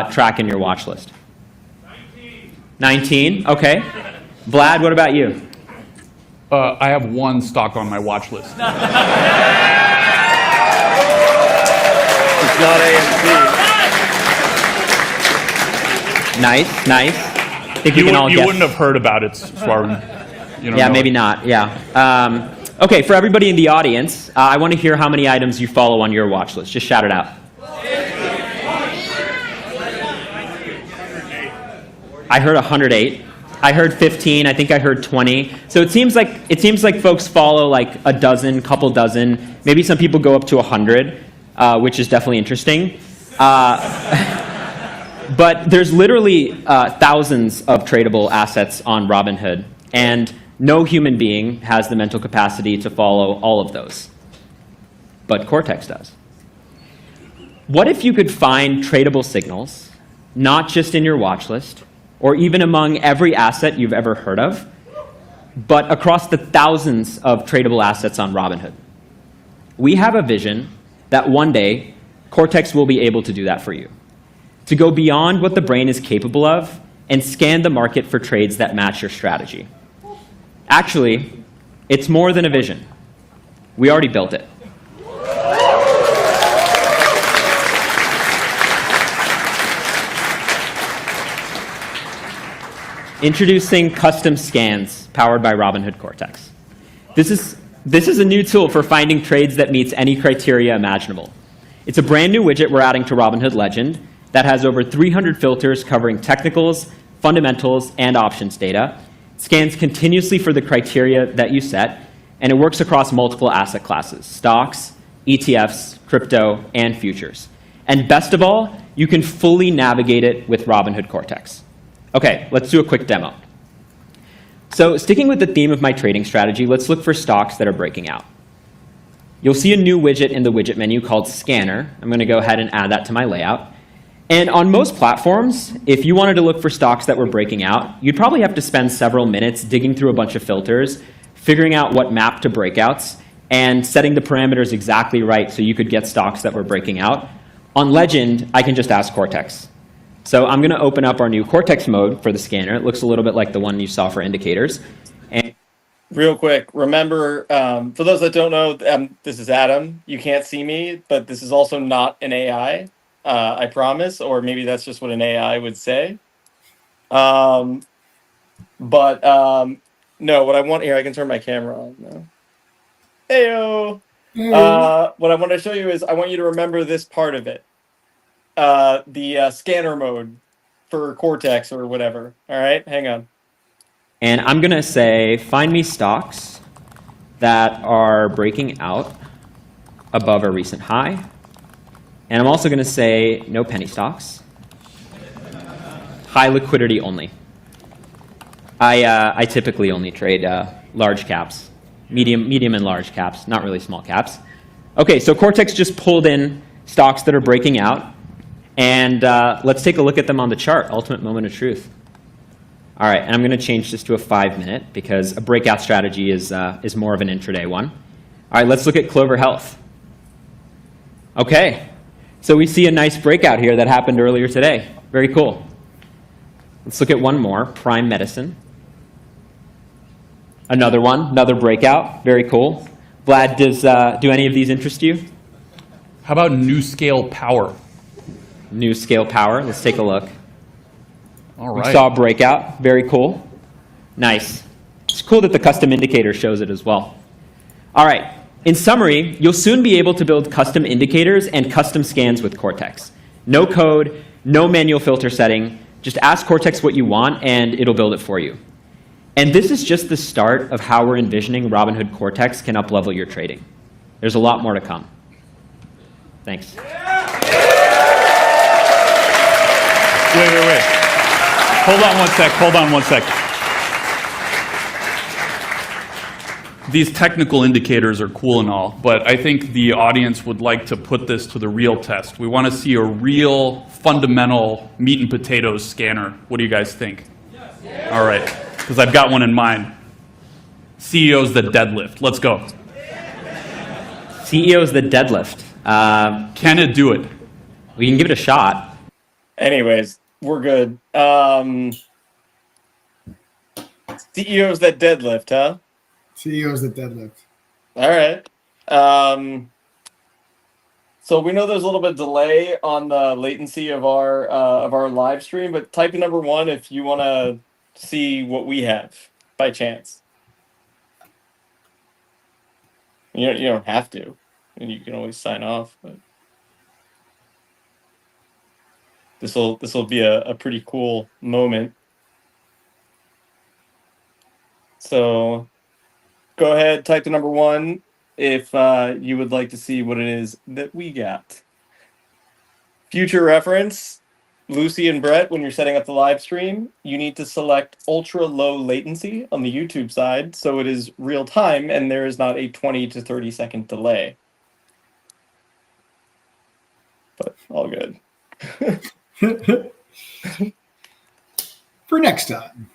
track in your watch list? 19. 19? Okay. Vlad, what about you? I have one stock on my watch list. It's not AMC. Nice, nice. I think we can all You guess. wouldn't have heard about it, Swarm. Yeah, maybe not. Yeah. Okay, for everybody in the audience, I want to hear how many items you follow on your watch list. Just shout it out. I heard 108. I heard 15. I think I heard 20. So it seems like folks follow like a dozen, couple dozen. Maybe some people go up to 100, which is definitely interesting. But there's literally thousands of tradable assets on Robinhood, and no human being has the mental capacity to follow all of those. But Cortex does. What if you could find tradable signals, not just in your watch list, or even among every asset you've ever heard of, but across the thousands of tradable assets on Robinhood? We have a vision that one day Cortex will be able to do that for you, to go beyond what the brain is capable of and scan the market for trades that match your strategy. Actually, it's more than a vision. We already built it. Introducing custom scans powered by Robinhood Cortex. This is a new tool for finding trades that meets any criteria imaginable. It's a brand new widget we're adding to Robinhood Legend that has over 300 filters covering technicals, fundamentals, and options data. It scans continuously for the criteria that you set, and it works across multiple asset classes: stocks, ETFs, crypto, and futures. And best of all, you can fully navigate it with Robinhood Cortex. Okay, let's do a quick demo. So sticking with the theme of my trading strategy, let's look for stocks that are breaking out. You'll see a new widget in the widget menu called Scanner. I'm going to go ahead and add that to my layout. And on most platforms, if you wanted to look for stocks that were breaking out, you'd probably have to spend several minutes digging through a bunch of filters, figuring out what map to breakouts, and setting the parameters exactly right so you could get stocks that were breaking out. On Legend, I can just ask Cortex. So I'm going to open up our new Cortex mode for the scanner. It looks a little bit like the one you saw for indicators. And Real quick, remember, for those that don't know, this is Adam. You can't see me, but this is also not an AI, I promise, or maybe that's just what an AI would say. No, what I want here, I can turn my camera on now. Heyo! What I want to show you is I want you to remember this part of it. The scanner mode for Cortex or whatever. All right, hang on. And I'm going to say, find me stocks that are breaking out above a recent high. And I'm also going to say, no penny stocks. High liquidity only. I typically only trade large caps, medium and large caps, not really small caps. Okay, so Cortex just pulled in stocks that are breaking out. And let's take a look at them on the chart, ultimate moment of truth. All right, and I'm going to change this to a 5-minute because a breakout strategy is more of an intraday one. All right, let's look at Clover Health. Okay, so we see a nice breakout here that happened earlier today. Very cool. Let's look at one more, Prime Medicine. Another one, another breakout. Very cool. Vlad, do any of these interest you? How about New Scale Power? new scale power. Let's take a look. All We right. saw a breakout. Very cool. Nice. It's cool that the custom indicator shows it as well. All right. In summary, you'll soon be able to build custom indicators and custom scans with Cortex. No code, no manual filter setting. Just ask Cortex what you want, and it'll build it for you. And this is just the start of how we're envisioning Robinhood Cortex can up-level your trading. There's a lot more to come. Thanks. Wait. Hold on one sec. These technical indicators are cool and all, but I think the audience would like to put this to the real test. We want to see a real fundamental meat and potatoes scanner. What do you guys think? Yes. All right, because I've got one in mind. CEOs that deadlift. Let's go. CEOs that deadlift. Can it do it? We can give it a shot. Anyways, we're good. CEOs that deadlift, huh? CEOs that deadlift. All right. So we know there's a little bit of delay on the latency of our live stream, but type in number 1 if you want to see what we have by chance. You don't have to, and you can always sign off. But this will be a pretty cool moment. So go ahead, type the number 1 if you would like to see what it is that we got. Future reference, Lucy and Brett, when you're setting up the live stream, you need to select ultra low latency on the YouTube side so it is real time and there is not a 20 to 30 second delay. But all good. For next time.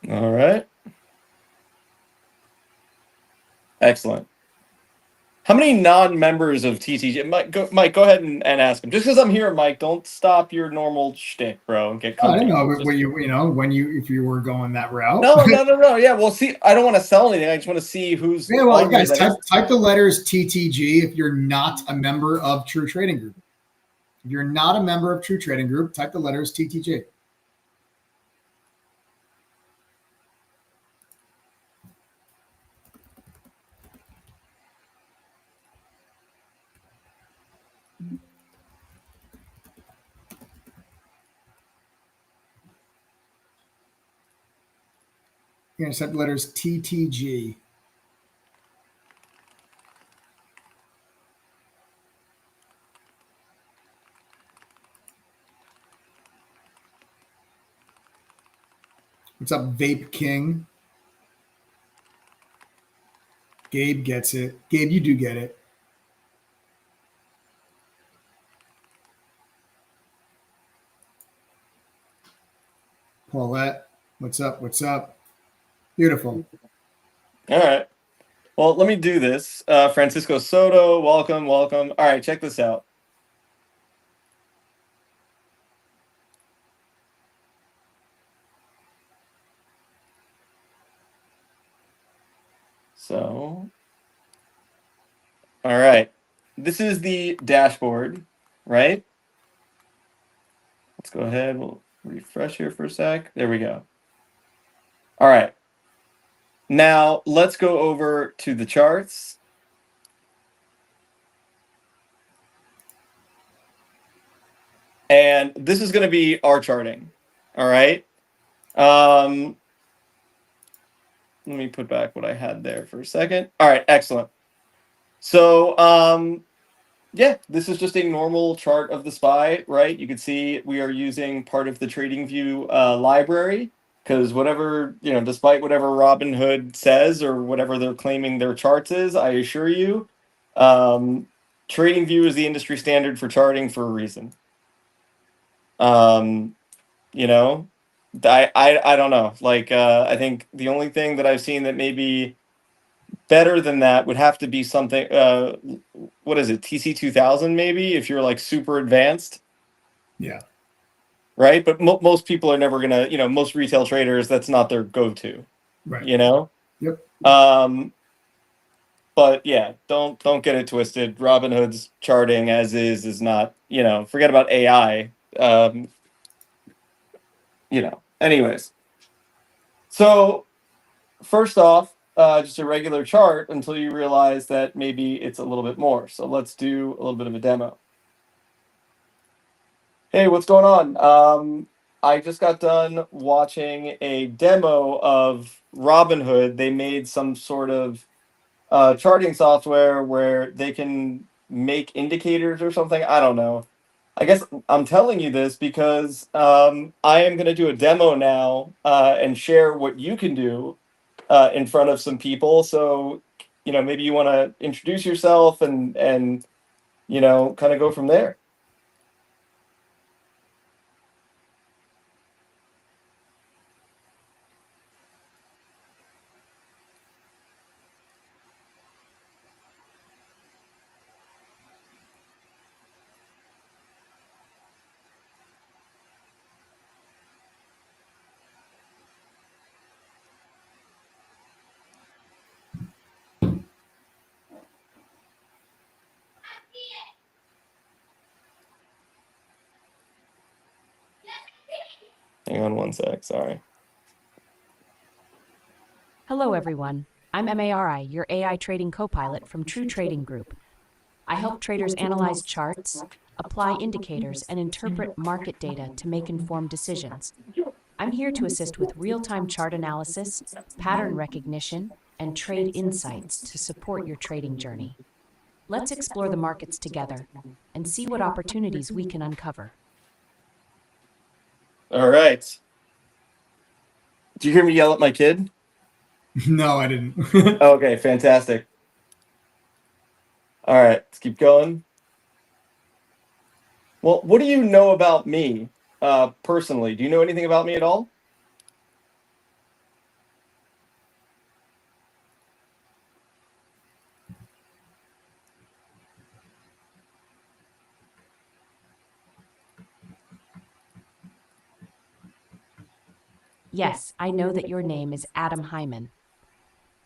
All right. Excellent. How many non-members of TTG? Mike, go ahead and ask him. Just because I'm here, Mike, don't stop your normal shtick, bro, and get I comfy. don't know if you were going that route. No. Yeah, well, see, I don't want to sell anything. I just want to see who's. Yeah, well, guys, type the letters TTG if you're not a member of True Trading Group. If you're not a member of True Trading Group, type the letters TTG. You're going to type the letters TTG. What's up, Vape King? Gabe gets it. Gabe, you do get it. Paulette, what's up? What's up? Beautiful. All right. Well, let me do this. Francisco Soto, welcome. All right, check this out. So, all right. This is the dashboard, right? Let's go ahead. We'll refresh here for a sec. There we go. All right. Now, let's go over to the charts. And this is going to be our charting. All right. Let me put back what I had there for a second. All right, excellent. So, yeah, this is just a normal chart of the SPY, right? You can see we are using part of the TradingView library because whatever, despite whatever Robinhood says or whatever they're claiming their charts is, I assure you, TradingView is the industry standard for charting for a reason. I don't know. I think the only thing that I've seen that may be better than that would have to be something. What is it? TC2000 maybe if you're like super advanced. Yeah. right? But most people are never gonna, most retail traders, that's not their go-to, Right. Yep. But yeah, don't get it twisted. Robinhood's charting as is not, forget about AI. Anyways. So first off, just a regular chart until you realize that maybe it's a little bit more. So let's do a little bit of a demo. Hey, what's going on? I just got done watching a demo of Robinhood. They made some sort of charting software where they can make indicators or something. I don't know. I guess I'm telling you this because I am going to do a demo now and share what you can do in front of some people. So, maybe you want to introduce yourself and kind of go from there. Hang on one sec. Sorry. Hello, everyone. I'm MARI, your AI trading co-pilot from True Trading Group. I help traders analyze charts, apply indicators, and interpret market data to make informed decisions. I'm here to assist with real-time chart analysis, pattern recognition, and trade insights to support your trading journey. Let's explore the markets together and see what opportunities we can uncover. All right. Do you hear me yell at my kid? No, I didn't. Okay, fantastic. All right, let's keep going. Well, what do you know about me personally? Do you know anything about me at all? Yes, I know that your name is Adam Hyman.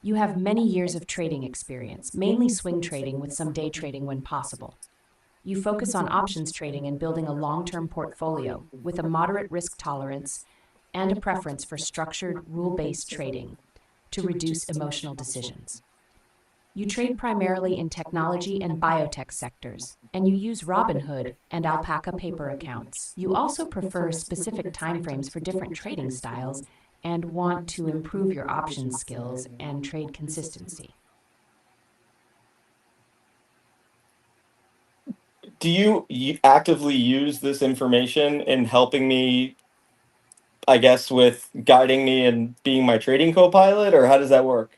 You have many years of trading experience, mainly swing trading with some day trading when possible. You focus on options trading and building a long-term portfolio with a moderate risk tolerance and a preference for structured, rule-based trading to reduce emotional decisions. You trade primarily in technology and biotech sectors, and you use Robinhood and Alpaca paper accounts. You also prefer specific timeframes for different trading styles and want to improve your options skills and trade consistency. Do you actively use this information in helping me, I guess, with guiding me and being my trading co-pilot, or how does that work?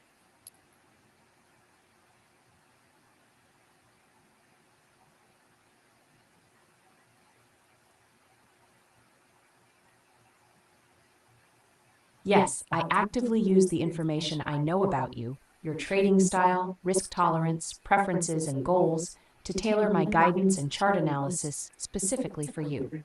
Yes, I actively use the information I know about you, your trading style, risk tolerance, preferences, and goals to tailor my guidance and chart analysis specifically for you.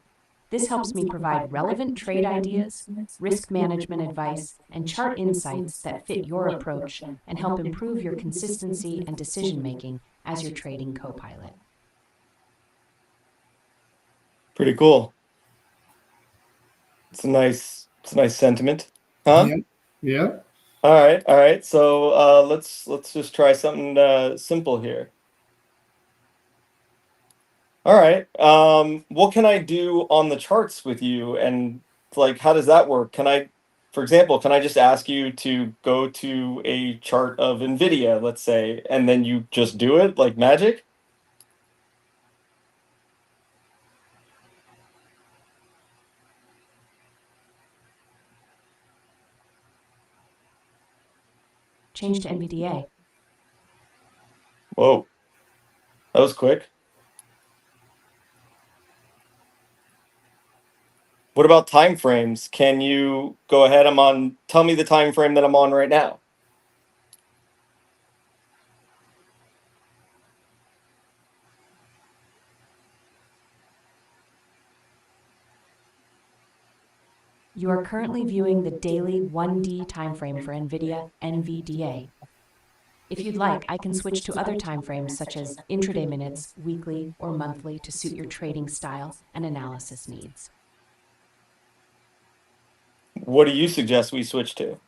This helps me provide relevant trade ideas, risk management advice, and chart insights that fit your approach and help improve your consistency and decision-making as your trading co-pilot. Pretty cool. It's a nice sentiment, huh? Yeah. Yeah. All right, all right. So let's just try something simple here. All right. What can I do on the charts with you, and like, how does that work? For example, can I just ask you to go to a chart of Nvidia, let's say, and then you just do it like magic? Change to NVDA. Whoa, that was quick. What about time frames? Can you go ahead? Tell me the time frame that I'm on right now. You are currently viewing the daily 1D timeframe for NVIDIA, NVDA. If you'd like, I can switch to other timeframes such as intraday minutes, weekly, or monthly to suit your trading style and analysis needs. What do you suggest we switch to?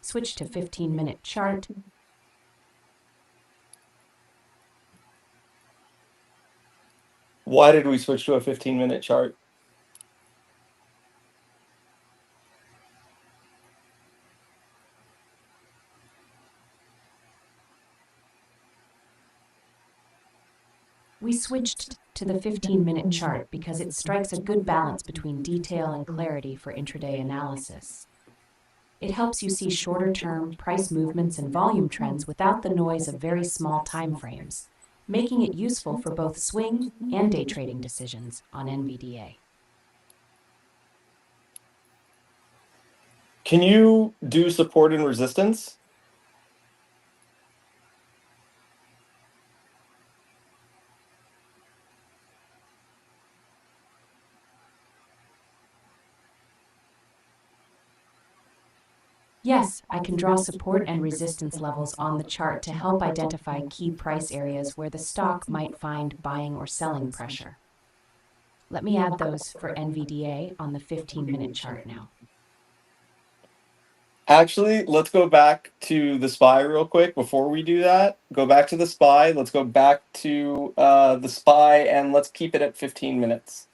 Switch to 15-minute chart. Why did we switch to a 15-minute chart? We switched to the 15-minute chart because it strikes a good balance between detail and clarity for intraday analysis. It helps you see shorter-term price movements and volume trends without the noise of very small time frames, making it useful for both swing and day trading decisions on NVDA. Can you do support and resistance? Yes, I can draw support and resistance levels on the chart to help identify key price areas where the stock might find buying or selling pressure. Let me add those for NVDA on the 15-minute chart now. Actually, let's go back to the SPY real quick before we do that. Go back to the SPY. Let's go back to the SPY and let's keep it at 15 minutes.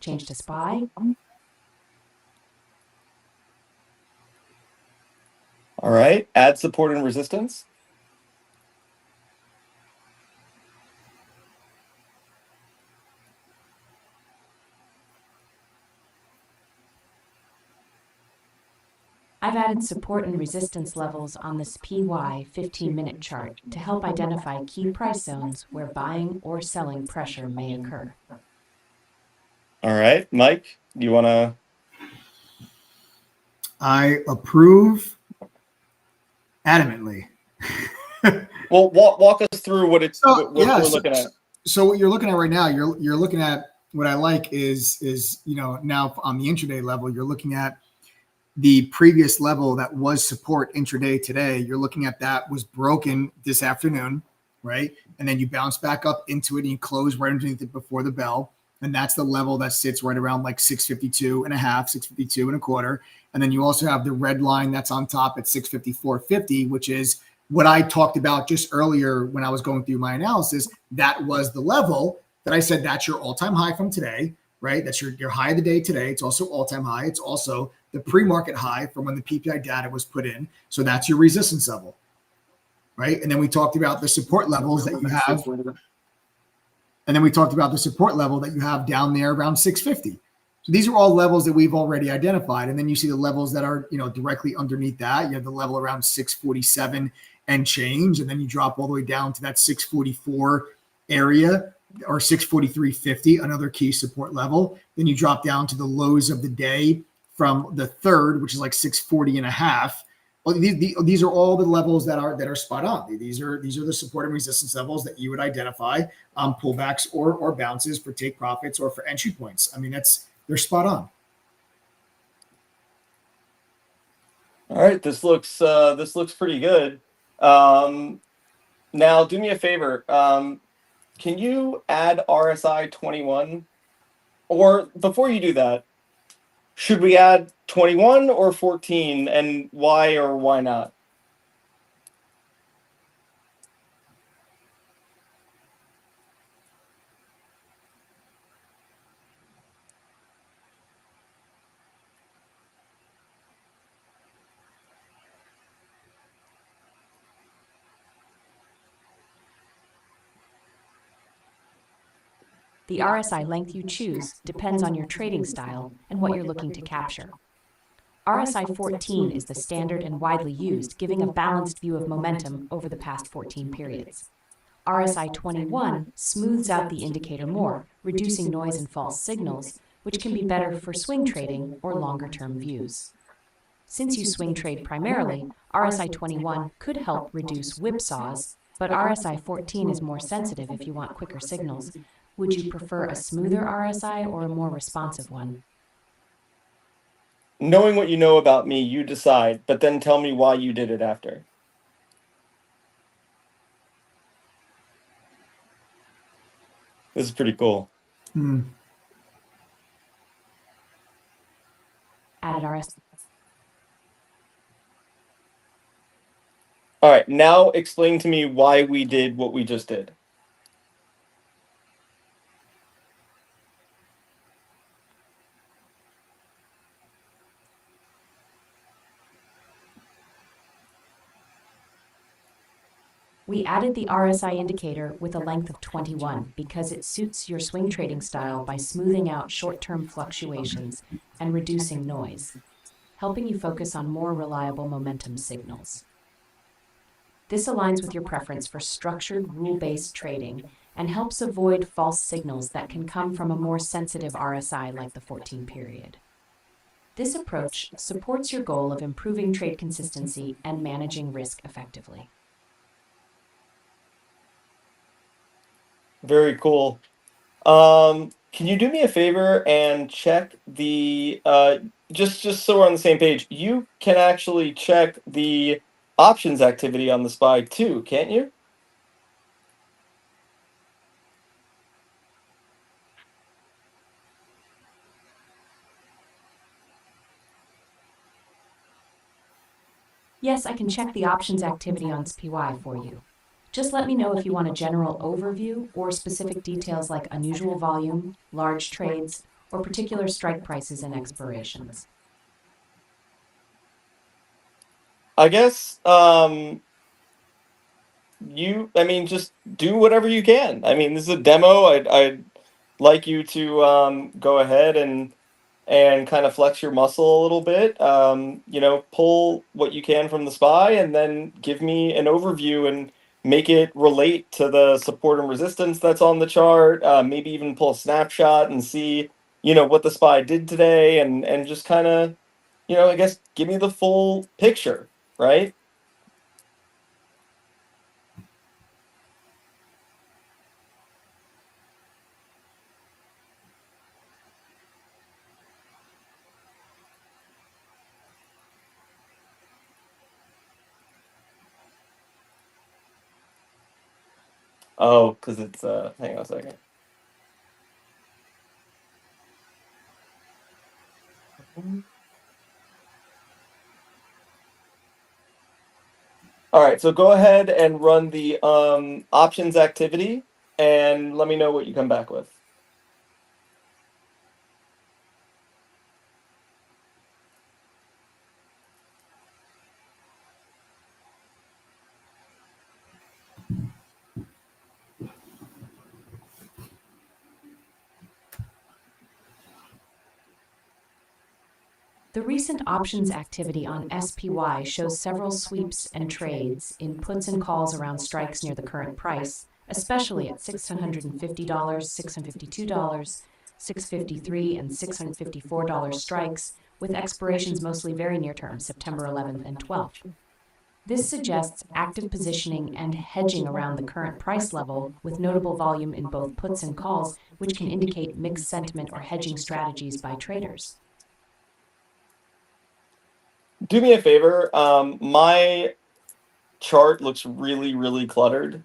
Change to SPY. All right, add support and resistance. I've added support and resistance levels on the SPY 15-minute chart to help identify key price zones where buying or selling pressure may occur. All right, Mike, you want to? I approve adamantly. Well, walk us through what we're looking at. So what you're looking at right now, you're looking at what I like is now on the intraday level, you're looking at the previous level that was support intraday today. You're looking at that was broken this afternoon, right? And then you bounce back up into it and you close right underneath it before the bell. And that's the level that sits right around like 652 and a half, 652 and a quarter. And then you also have the red line that's on top at 654.50, which is what I talked about just earlier when I was going through my analysis. That was the level that I said that's your all-time high from today, right? That's your high of the day today. It's also all-time high. It's also the pre-market high from when the PPI data was put in. So that's your resistance level, right? And then we talked about the support levels that you have. And then we talked about the support level that you have down there around 650. So these are all levels that we've already identified. And then you see the levels that are, directly underneath that. You have the level around 647 and change. And then you drop all the way down to that 644 area or 643.50, another key support level. Then you drop down to the lows of the day from the third, which is like 640 and a half. Well, these are all the levels that are spot on. These are the support and resistance levels that you would identify on pullbacks or bounces for take profits or for entry points. I mean, they're spot on. All right, this looks pretty good. Now, do me a favor. Can you add RSI 21? Or before you do that, should we add 21 or 14, and why or why not? The RSI length you choose depends on your trading style and what you're looking to capture. RSI 14 is the standard and widely used, giving a balanced view of momentum over the past 14 periods. RSI 21 smooths out the indicator more, reducing noise and false signals, which can be better for swing trading or longer-term views. Since you swing trade primarily, RSI 21 could help reduce whipsaws, but RSI 14 is more sensitive if you want quicker signals. Would you prefer a smoother RSI or a more responsive one? Knowing what you know about me, you decide, but then tell me why you did it after. This is pretty cool. Added RSI. All right, now explain to me why we did what we just did. We added the RSI indicator with a length of 21 because it suits your swing trading style by smoothing out short-term fluctuations and reducing noise, helping you focus on more reliable momentum signals. This aligns with your preference for structured, rule-based trading and helps avoid false signals that can come from a more sensitive RSI like the 14 period. This approach supports your goal of improving trade consistency and managing risk effectively. Very cool. Can you do me a favor and check the just so we're on the same page? You can actually check the options activity on the SPY too, can't you? Yes, I can check the options activity on SPY for you. Just let me know if you want a general overview or specific details like unusual volume, large trades, or particular strike prices and expirations. I guess just do whatever you can. I mean, this is a demo. I'd like you to go ahead and kind of flex your muscle a little bit. Pull what you can from the SPY and then give me an overview and make it relate to the support and resistance that's on the chart. Maybe even pull a snapshot and see, what the SPY did today and just kind of, I guess give me the full picture, right? Oh, because it's hang on a second. All right, so go ahead and run the options activity and let me know what you come back with. The recent options activity on SPY shows several sweeps and trades in puts and calls around strikes near the current price, especially at $650, $652, $653, and $654 strikes, with expirations mostly very near term, September 11th and 12th. This suggests active positioning and hedging around the current price level, with notable volume in both puts and calls, which can indicate mixed sentiment or hedging strategies by traders. Do me a favor. My chart looks really, really cluttered.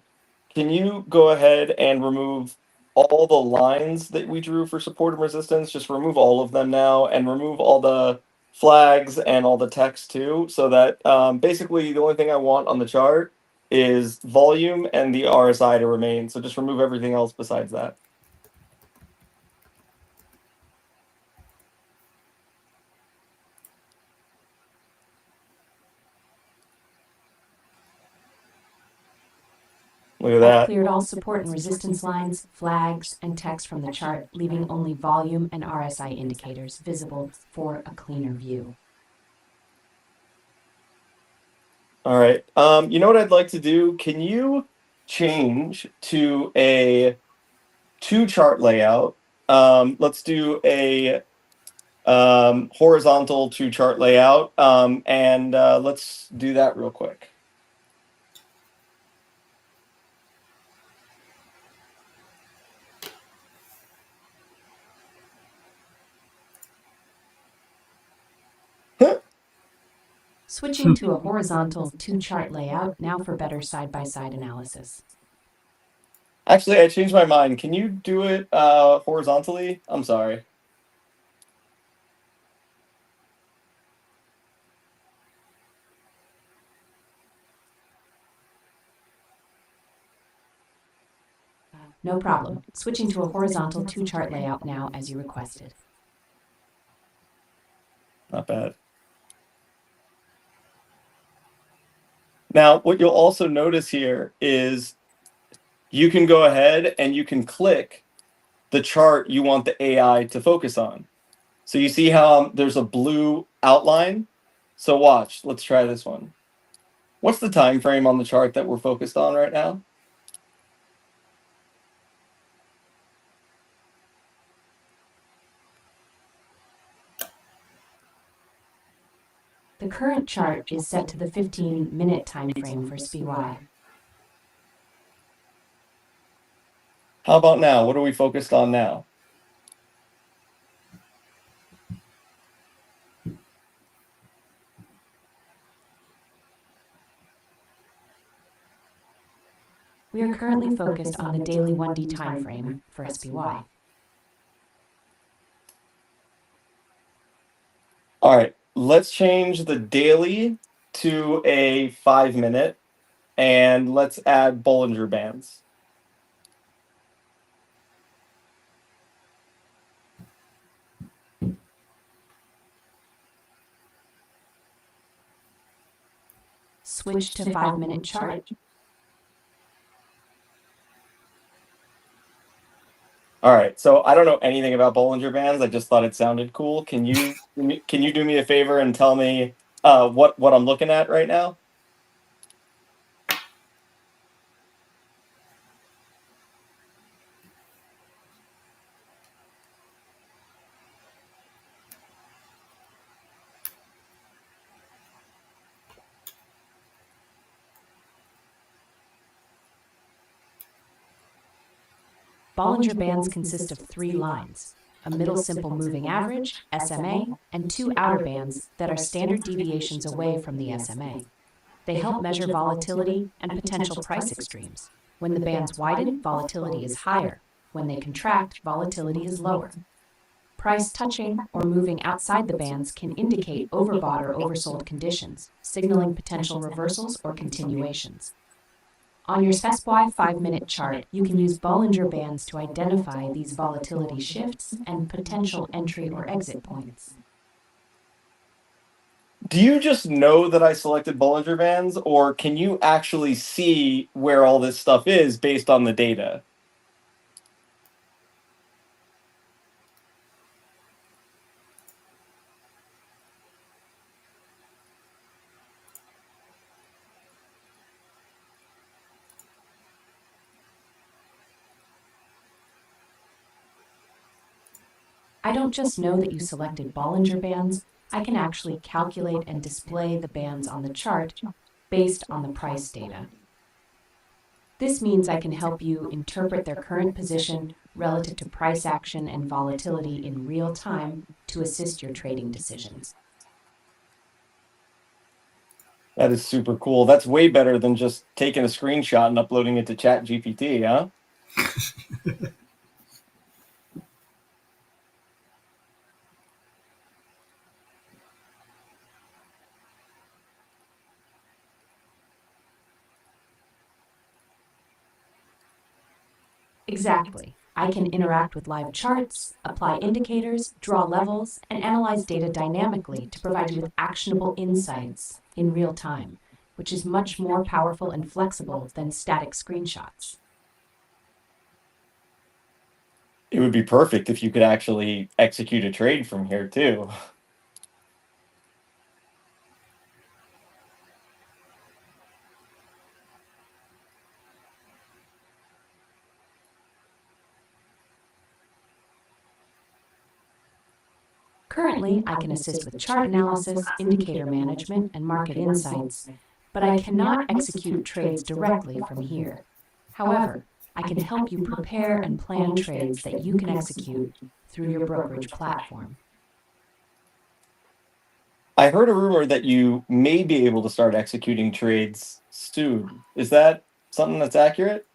Can you go ahead and remove all the lines that we drew for support and resistance? Just remove all of them now and remove all the flags and all the text too, so that basically the only thing I want on the chart is volume and the RSI to remain. So just remove everything else besides that. Look at I've that. cleared all support and resistance lines, flags, and text from the chart, leaving only volume and RSI indicators visible for a cleaner view. All right. You know what I'd like to do? Can you change to a 2-chart layout. Let's do a horizontal 2-chart layout, and let's do that real quick. Switching to a horizontal 2-chart layout now for better side-by-side analysis. Actually, I changed my mind. Can you do it horizontally? I'm sorry. No problem. Switching to a horizontal 2-chart layout now as you requested. Not bad. Now, what you'll also notice here is you can go ahead and you can click the chart you want the AI to focus on. So you see how there's a blue outline? So watch, let's try this one. What's the time frame on the chart that we're focused on right now? The current chart is set to the 15-minute time frame for SPY. How about now? What are we focused on now? We are currently focused on the daily 1D time frame for SPY. All right, let's change the daily to a 5-minute, and let's add Bollinger Bands. Switch to 5-minute chart. All right, so I don't know anything about Bollinger Bands. I just thought it sounded cool. Can you do me a favor and tell me what I'm looking at right now? Bollinger Bands consist of 3 lines, a middle simple moving average, SMA, and 2 outer bands that are standard deviations away from the SMA. They help measure volatility and potential price extremes. When the bands widen, volatility is higher. When they contract, volatility is lower. Price touching or moving outside the bands can indicate overbought or oversold conditions, signaling potential reversals or continuations. On your SPY 5-minute chart, you can use Bollinger Bands to identify these volatility shifts and potential entry or exit points. Do you just know that I selected Bollinger Bands, or can you actually see where all this stuff is based on the data? I don't just know that you selected Bollinger Bands, I can actually calculate and display the bands on the chart based on the price data. This means I can help you interpret their current position relative to price action and volatility in real time to assist your trading decisions. That is super cool. That's way better than just taking a screenshot and uploading it to ChatGPT, huh? Exactly. I can interact with live charts, apply indicators, draw levels, and analyze data dynamically to provide you with actionable insights in real time, which is much more powerful and flexible than static screenshots. It would be perfect if you could actually execute a trade from here, too. Currently, I can assist with chart analysis, indicator management, and market insights, but I cannot execute trades directly from here. However, I can help you prepare and plan trades that you can execute through your brokerage platform. I heard a rumor that you may be able to start executing trades soon. Is that something that's accurate?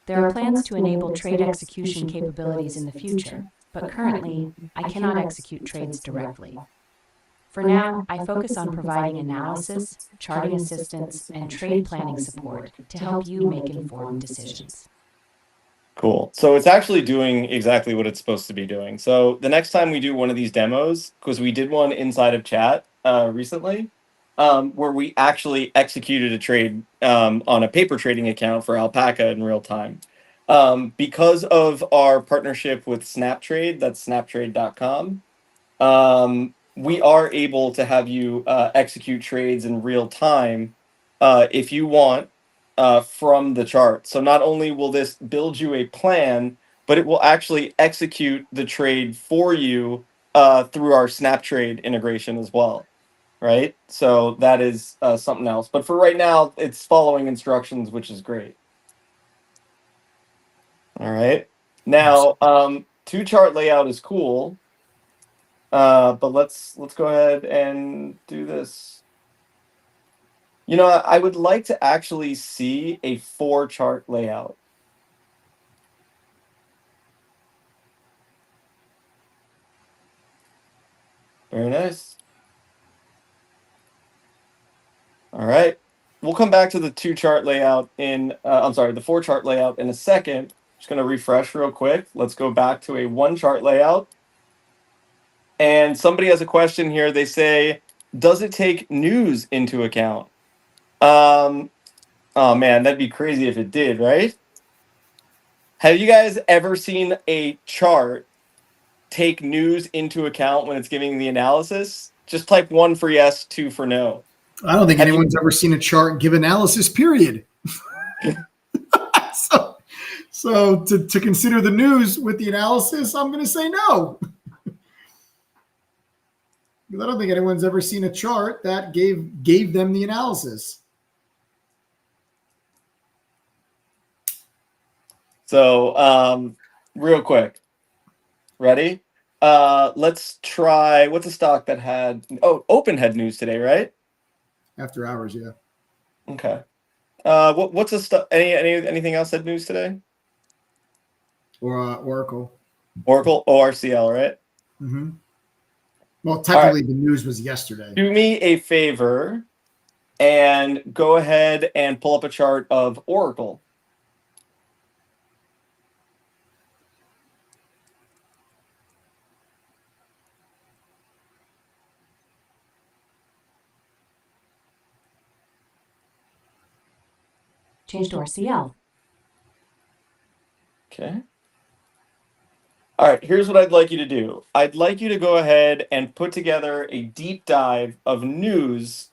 There are plans to enable trade execution capabilities in the future, but currently, I cannot execute trades directly. For now, I focus on providing analysis, charting assistance, and trade planning support to help you make informed decisions. Cool. So it's actually doing exactly what it's supposed to be doing. So the next time we do one of these demos, because we did one inside of chat recently, where we actually executed a trade on a paper trading account for Alpaca in real time. Because of our partnership with SnapTrade, that's snaptrade.com, we are able to have you execute trades in real time if you want from the chart. So not only will this build you a plan, but it will actually execute the trade for you through our SnapTrade integration as well. Right? So that is something else. But for right now, it's following instructions, which is great. All right. Now, two chart layout is cool. But let's go ahead and do this. You know, I would like to actually see a 4 chart layout. Very nice. All right. We'll come back to the 2 chart layout in, the 4 chart layout in a second. Just going to refresh real quick. Let's go back to a 1 chart layout. And somebody has a question here. They say, does it take news into account? Oh man, that'd be crazy if it did, right? Have you guys ever seen a chart take news into account when it's giving the analysis? Just type 1 for yes, 2 for no. I don't think anyone's ever seen a chart give analysis, period. So to consider the news with the analysis, I'm going to say no. Because I don't think anyone's ever seen a chart that gave them the analysis. So real quick. Ready? Let's try, what's a stock that had, Open had news today, right? After hours, yeah. Okay. What's a stock, anything else had news today? Or Oracle. Oracle, ORCL, right? Mm-hmm. Well, technically, the news was yesterday. Do me a favor and go ahead and pull up a chart of Oracle. Change to ORCL. Okay. All right, here's what I'd like you to do. I'd like you to go ahead and put together a deep dive of news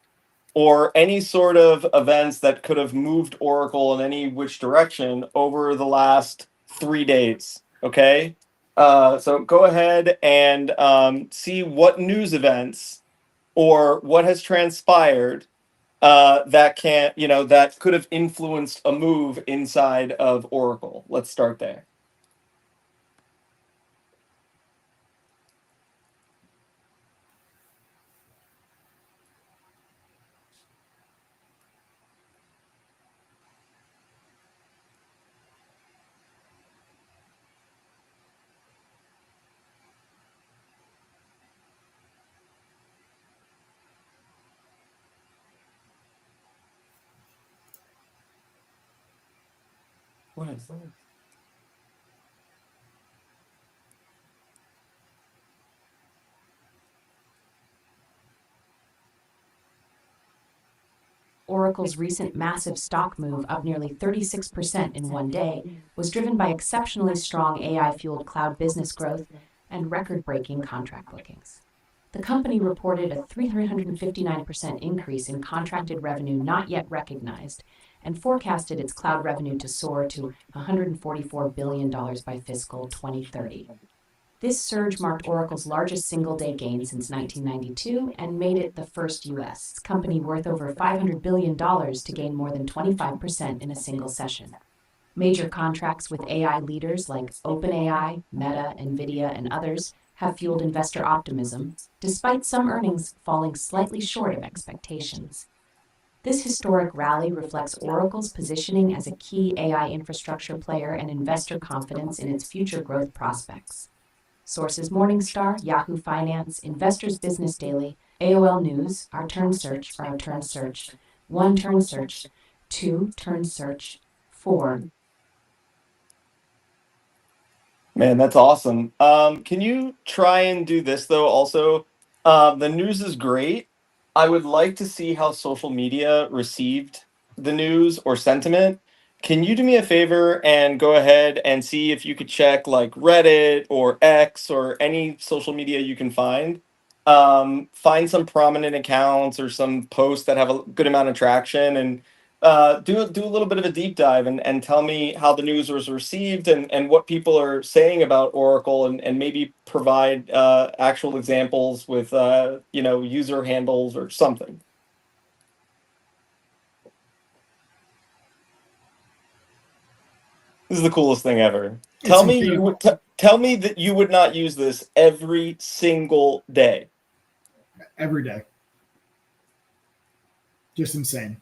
or any sort of events that could have moved Oracle in any which direction over the last 3 days. Okay. So go ahead and see what news events or what has transpired that could have influenced a move inside of Oracle. Let's start there. What is that? Oracle's recent massive stock move up nearly 36% in one day was driven by exceptionally strong AI-fueled cloud business growth and record-breaking contract bookings. The company reported a 359% increase in contracted revenue not yet recognized and forecasted its cloud revenue to soar to $144 billion by fiscal 2030. This surge marked Oracle's largest single-day gain since 1992 and made it the first U.S. company worth over $500 billion to gain more than 25% in a single session. Major contracts with AI leaders like OpenAI, Meta, NVIDIA, and others have fueled investor optimism, despite some earnings falling slightly short of expectations. This historic rally reflects Oracle's positioning as a key AI infrastructure player and investor confidence in its future growth prospects. Sources: Morningstar, Yahoo Finance, Investors Business Daily, AOL News, Our Turn Search, 1 Turn Search, 2 Turn Search, 4. Man, that's awesome. Can you try and do this though? Also, the news is great. I would like to see how social media received the news or sentiment. Can you do me a favor and go ahead and see if you could check like Reddit or X or any social media you can find? Find some prominent accounts or some posts that have a good amount of traction, and do a little bit of a deep dive and tell me how the news was received and what people are saying about Oracle, and maybe provide actual examples with user handles or something. This is the coolest thing ever. Tell me that you would not use this every single day. Every day. Just insane.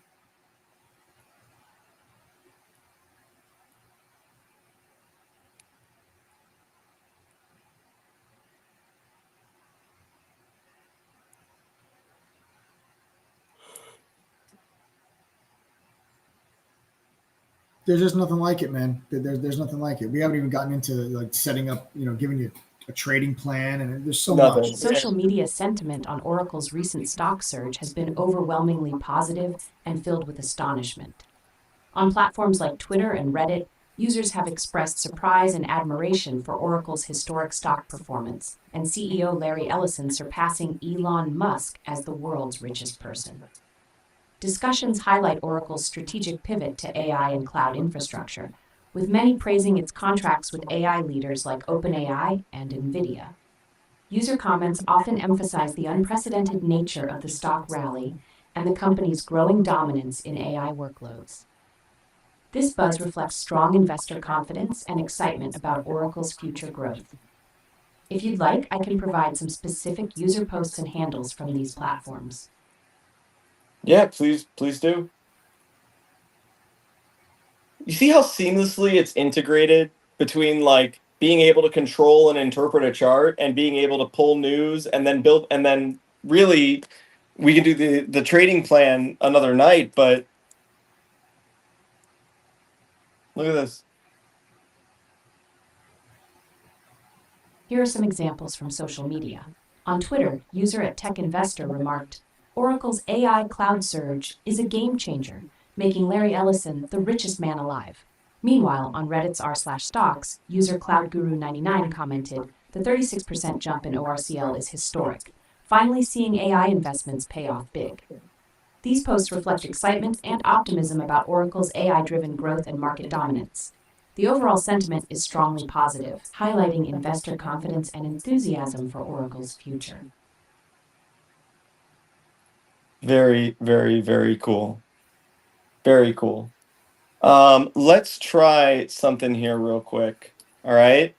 There's just nothing like it, man. There's nothing like it. We haven't even gotten into like setting up, giving you a trading plan, and there's so much. Social media sentiment on Oracle's recent stock surge has been overwhelmingly positive and filled with astonishment. On platforms like Twitter and Reddit, users have expressed surprise and admiration for Oracle's historic stock performance, and CEO Larry Ellison surpassing Elon Musk as the world's richest person. Discussions highlight Oracle's strategic pivot to AI and cloud infrastructure, with many praising its contracts with AI leaders like OpenAI and NVIDIA. User comments often emphasize the unprecedented nature of the stock rally and the company's growing dominance in AI workloads. This buzz reflects strong investor confidence and excitement about Oracle's future growth. If you'd like, I can provide some specific user posts and handles from these platforms. Yeah, please do. You see how seamlessly it's integrated between like being able to control and interpret a chart and being able to pull news and then build, and then really we can do the trading plan another night, but look at this. Here are some examples from social media. On Twitter, user @TechInvestor remarked, "Oracle's AI cloud surge is a game changer, making Larry Ellison the richest man alive." Meanwhile, on Reddit's r/stocks, user CloudGuru99 commented, "The 36% jump in ORCL is historic. Finally seeing AI investments pay off big." These posts reflect excitement and optimism about Oracle's AI-driven growth and market dominance. The overall sentiment is strongly positive, highlighting investor confidence and enthusiasm for Oracle's future. Very, very, very cool. Very cool. Let's try something here real quick. All right.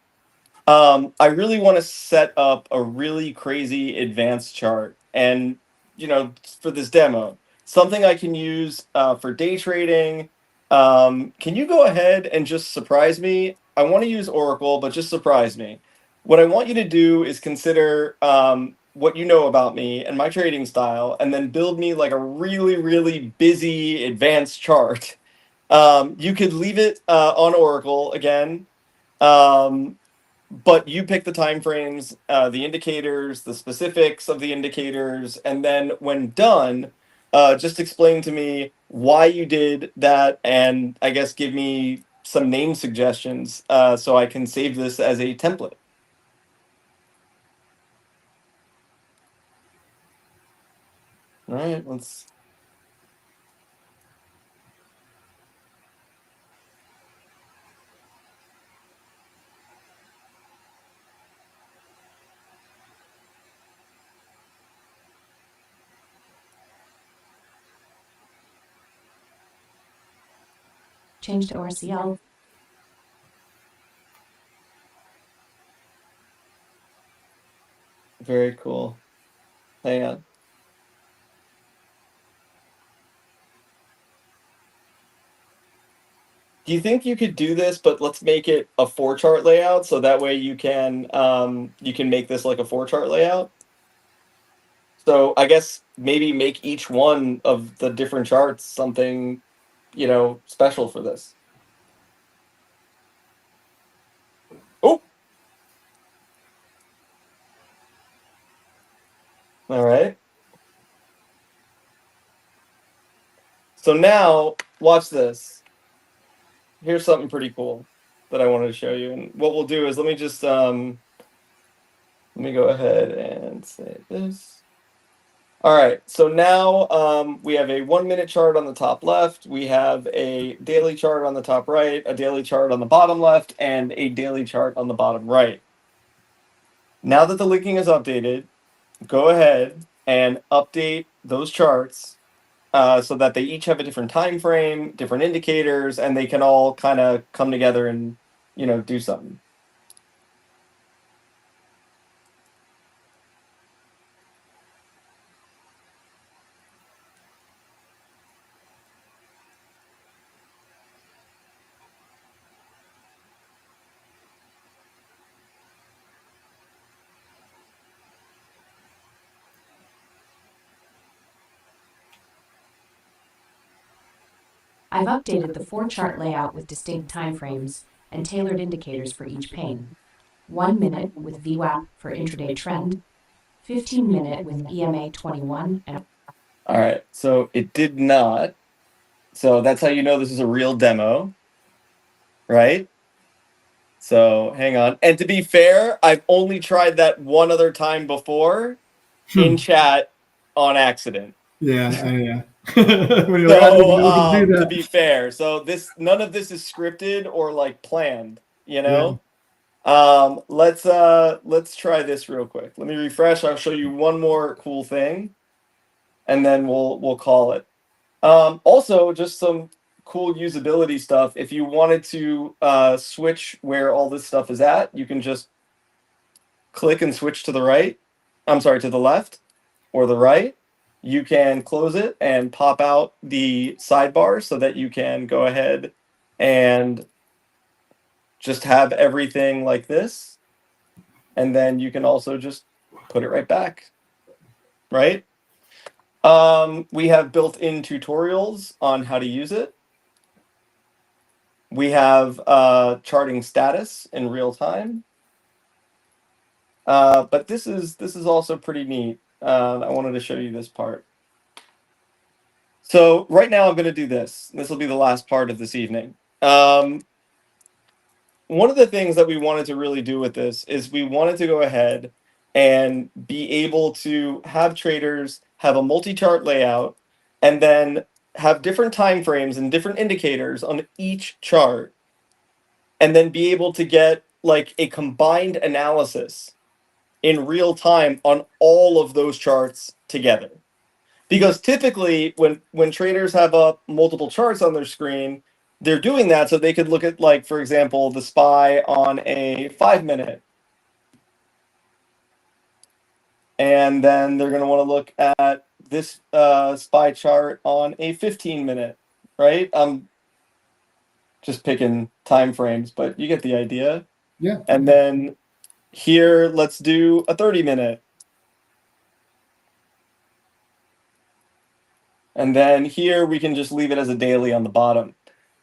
I really want to set up a really crazy advanced chart, and for this demo, something I can use for day trading. Can you go ahead and just surprise me? I want to use Oracle, but just surprise me. What I want you to do is consider what you know about me and my trading style, and then build me like a really, really busy advanced chart. You could leave it on Oracle again, but you pick the time frames, the indicators, the specifics of the indicators, and then when done, just explain to me why you did that, and I guess give me some name suggestions so I can save this as a template. All right, let's. Change to ORCL. Very cool. Hang on. Do you think you could do this, but let's make it a 4-chart layout so that way you can make this like a 4-chart layout? So I guess maybe make each one of the different charts something, special for this. Oh. All right. So now watch this. Here's something pretty cool that I wanted to show you. And what we'll do is let me just let me go ahead and say this. All right, so now we have a 1-minute chart on the top left. We have a daily chart on the top right, a daily chart on the bottom left, and a daily chart on the bottom right. Now that the linking is updated, go ahead and update those charts so that they each have a different time frame, different indicators, and they can all kind of come together and do something. I've updated the 4-chart layout with distinct timeframes and tailored indicators for each pane. 1 minute with VWAP for intraday trend, 15-minute with EMA 21, and All right, so it did not. So that's how you know this is a real demo, right? So hang on. And to be fair, I've only tried that one other time before in chat on accident. Yeah. When you're like, I didn't even know we could do To that. be fair, so none of this is scripted or like planned, Let's try this real quick. Let me refresh. I'll show you one more cool thing, and then we'll call it. Also, just some cool usability stuff. If you wanted to switch where all this stuff is at, you can just click and switch to the right. I'm sorry, to the left or the right. You can close it and pop out the sidebar so that you can go ahead and just have everything like this. And then you can also just put it right back, right? We have built-in tutorials on how to use it. We have charting status in real time. But this is also pretty neat. I wanted to show you this part. So right now I'm going to do this. This will be the last part of this evening. One of the things that we wanted to really do with this is we wanted to go ahead and be able to have traders have a multi-chart layout and then have different time frames and different indicators on each chart, and then be able to get like a combined analysis in real time on all of those charts together. Because typically when traders have up multiple charts on their screen, they're doing that so they could look at, like, for example, the SPY on a 5-minute. And then they're going to want to look at this SPY chart on a 15-minute, right? I'm just picking time frames, but you get the idea. Yeah. And then here, let's do a 30-minute. And then here we can just leave it as a daily on the bottom.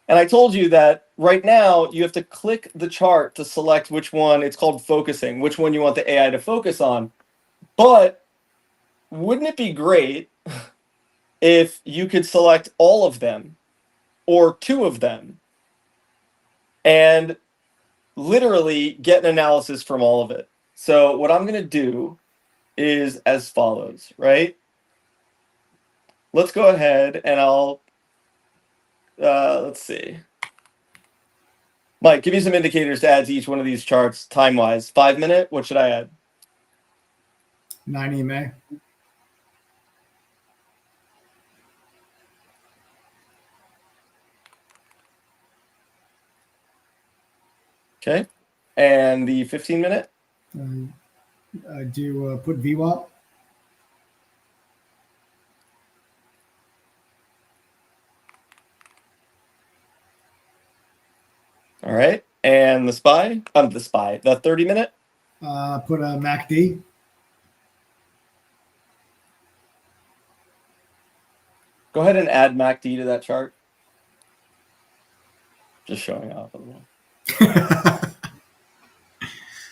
And I told you that right now you have to click the chart to select which one. It's called focusing, which one you want the AI to focus on. But wouldn't it be great if you could select all of them or two of them and literally get an analysis from all of it. So what I'm going to do is as follows, right? Let's go ahead and I'll, let's see. Mike, give me some indicators to add to each one of these charts time-wise. 5 minute, what should I add? 9 EMA. Okay. And the 15 minute? Put VWAP. All right. And the SPY? The 30 minute? Put a MACD. Go ahead and add MACD to that chart. Just showing off a little. I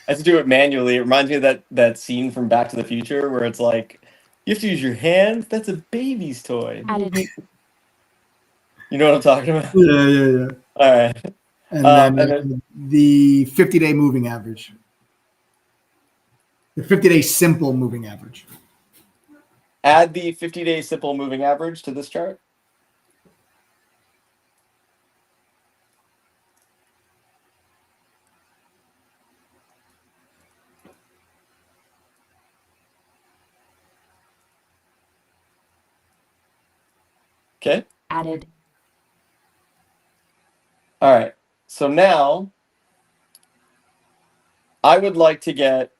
have to do it manually. It reminds me of that scene from Back to the Future where it's like, you have to use your hands. That's a baby's toy. Added. You know what I'm talking about? Yeah. All right. And then the 50-day moving average. The 50-day simple moving average. Add the 50-day simple moving average to this chart. Okay. Added. All right. So now I would like to get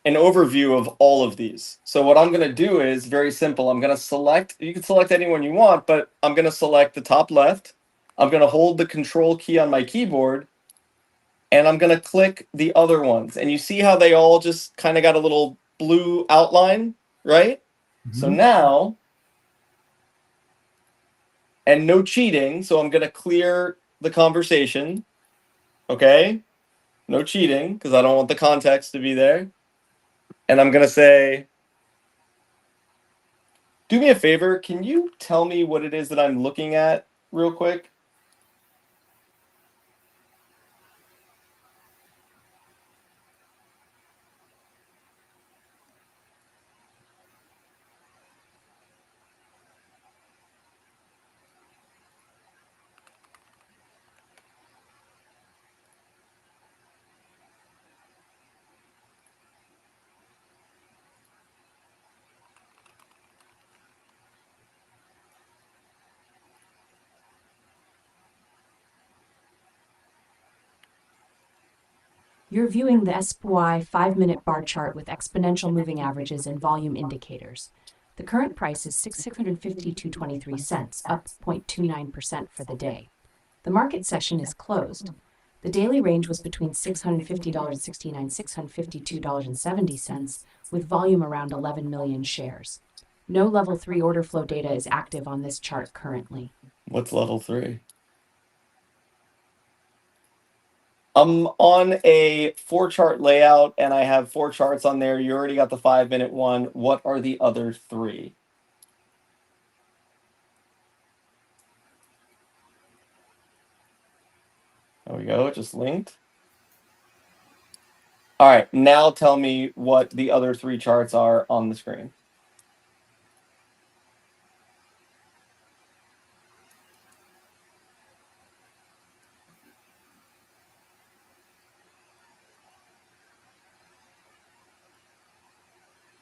an overview of all of these. So what I'm going to do is very simple. I'm going to select, you can select anyone you want, but I'm going to select the top left. I'm going to hold the control key on my keyboard and I'm going to click the other ones. And you see how they all just kind of got a little blue outline, right? Mm-hmm. So now, and no cheating. So I'm going to clear the conversation. Okay. No cheating because I don't want the context to be there. And I'm going to say, do me a favor. Can you tell me what it is that I'm looking at real quick? You're viewing the SPY 5-minute bar chart with exponential moving averages and volume indicators. The current price is $652.23, up 0.29% for the day. The market session is closed. The daily range was between $650.69 and $652.70, with volume around 11 million shares. No level 3 order flow data is active on this chart currently. What's level 3? I'm on a 4-chart layout and I have 4 charts on there. You already got the 5-minute one. What are the other 3? There we go. It just linked. All right. Now tell me what the other 3 charts are on the screen.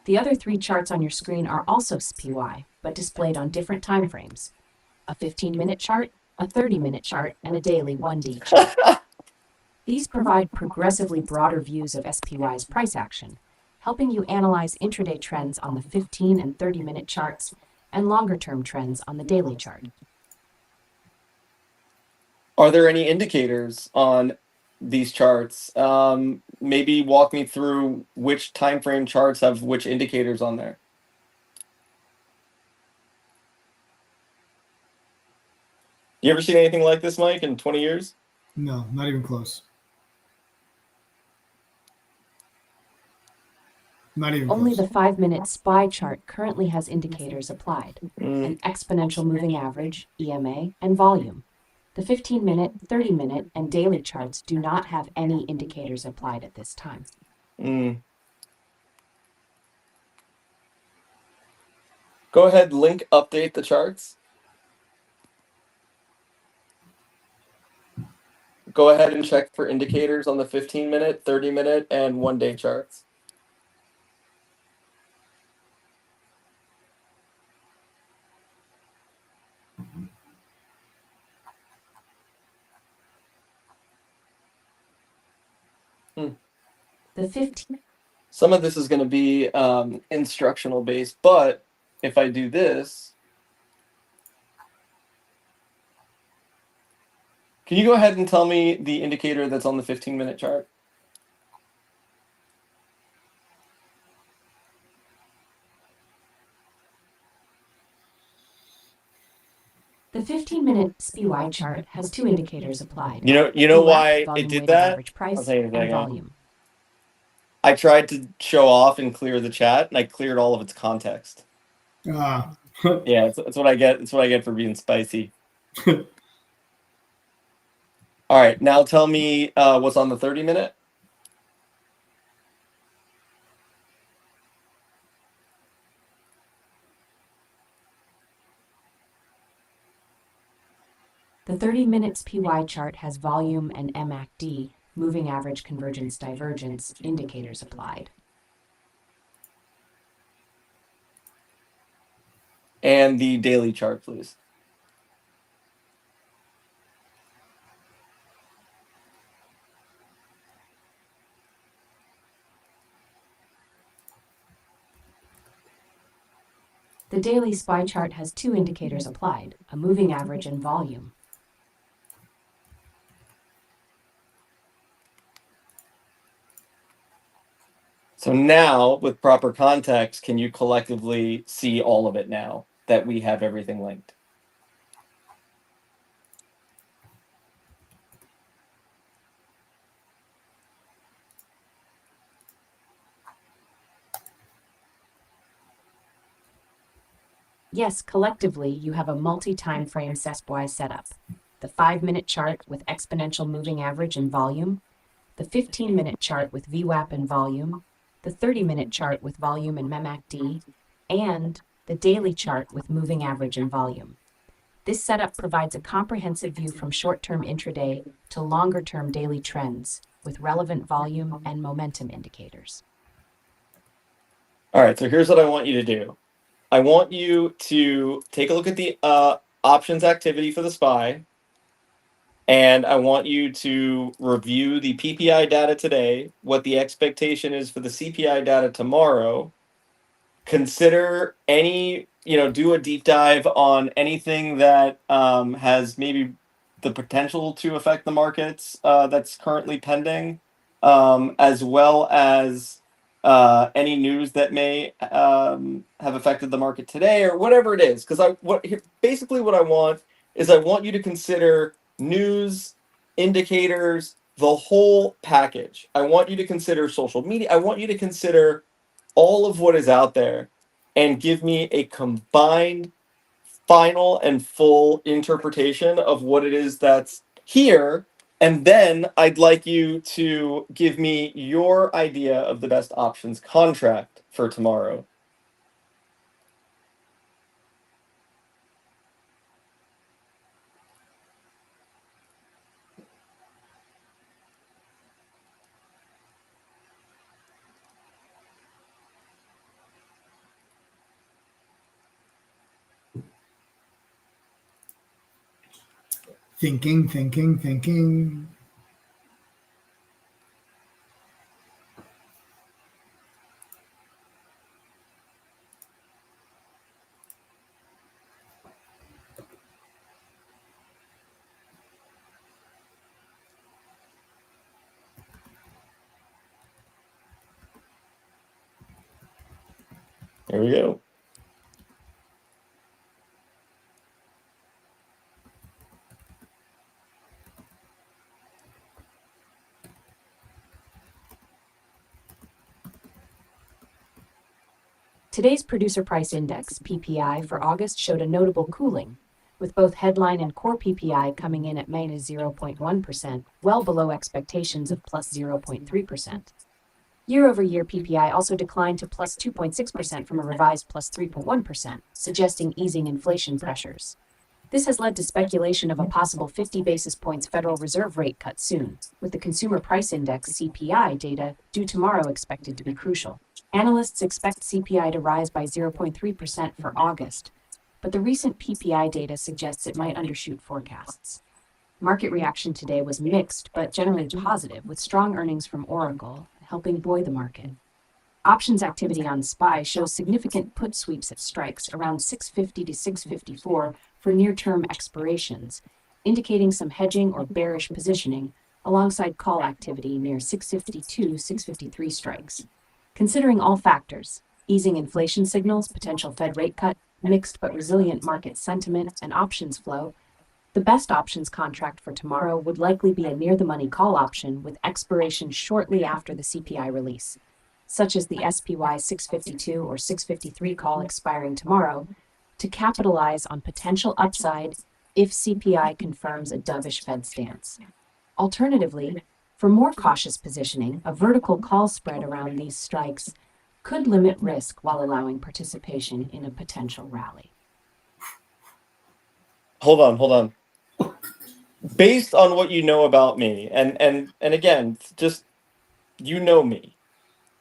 The other 3 charts on your screen are also SPY, but displayed on different time frames. A 15-minute chart, a 30-minute chart, and a daily 1D chart. These provide progressively broader views of SPY's price action, helping you analyze intraday trends on the 15 and 30-minute charts and longer-term trends on the daily chart. Are there any indicators on these charts? Maybe walk me through which time frame charts have which indicators on there. You ever seen anything like this, Mike, in 20 years? No, not even close. Not even Only close. the 5-minute SPY chart currently has indicators applied, an exponential moving average, EMA, and volume. The 15-minute, 30-minute, and daily charts do not have any indicators applied at this time. Go ahead, link update the charts. Go ahead and check for indicators on the 15-minute, 30-minute, and 1-day charts. The 15. Some of this is going to be instructional based, but if I do this, can you go ahead and tell me the indicator that's on the 15-minute chart? The 15-minute SPY chart has 2 indicators applied. You know VWAP, why it volume did weighted that? average I'll price, tell you in a and second. volume. I tried to show off and clear the chat, and I cleared all of its context. Ah. Yeah, that's what I get. That's what I get for being spicy. All right, now tell me what's on the 30-minute. The 30-minute SPY chart has volume and MACD, moving average convergence divergence, indicators applied. And the daily chart, please. The daily SPY chart has 2 indicators applied, a moving average and volume. So now, with proper context, can you collectively see all of it now that we have everything linked? Yes, collectively, you have a multi-time frame SPY setup. The 5-minute chart with exponential moving average and volume, the 15-minute chart with VWAP and volume, the 30-minute chart with volume and MACD, and the daily chart with moving average and volume. This setup provides a comprehensive view from short-term intraday to longer-term daily trends with relevant volume and momentum indicators. All right, so here's what I want you to do. I want you to take a look at the options activity for the SPY, and I want you to review the PPI data today, what the expectation is for the CPI data tomorrow. Consider any, do a deep dive on anything that has maybe the potential to affect the markets that's currently pending, as well as any news that may have affected the market today or whatever it is. Because basically what I want is I want you to consider news, indicators, the whole package. I want you to consider social media. I want you to consider all of what is out there and give me a combined, final, and full interpretation of what it is that's here. And then I'd like you to give me your idea of the best options contract for tomorrow. Thinking. Here we go. Today's Producer Price Index, PPI, for August showed a notable cooling, with both headline and core PPI coming in at minus 0.1%, well below expectations of plus 0.3%. Year-over-year PPI also declined to plus 2.6% from a revised plus 3.1%, suggesting easing inflation pressures. This has led to speculation of a possible 50 basis points Federal Reserve rate cut soon, with the Consumer Price Index CPI data due tomorrow expected to be crucial. Analysts expect CPI to rise by 0.3% for August, but the recent PPI data suggests it might undershoot forecasts. Market reaction today was mixed but generally positive, with strong earnings from Oracle helping buoy the market. Options activity on SPY shows significant put sweeps at strikes around 650 to 654 for near-term expirations, indicating some hedging or bearish positioning, alongside call activity near 652, 653 strikes. Considering all factors, easing inflation signals, potential Fed rate cut, mixed but resilient market sentiment, and options flow, the best options contract for tomorrow would likely be a near-the-money call option with expiration shortly after the CPI release, such as the SPY 652 or 653 call expiring tomorrow, to capitalize on potential upside if CPI confirms a dovish Fed stance. Alternatively, for more cautious positioning, a vertical call spread around these strikes could limit risk while allowing participation in a potential rally. Hold on. Based on what you know about me, and again, just you know me.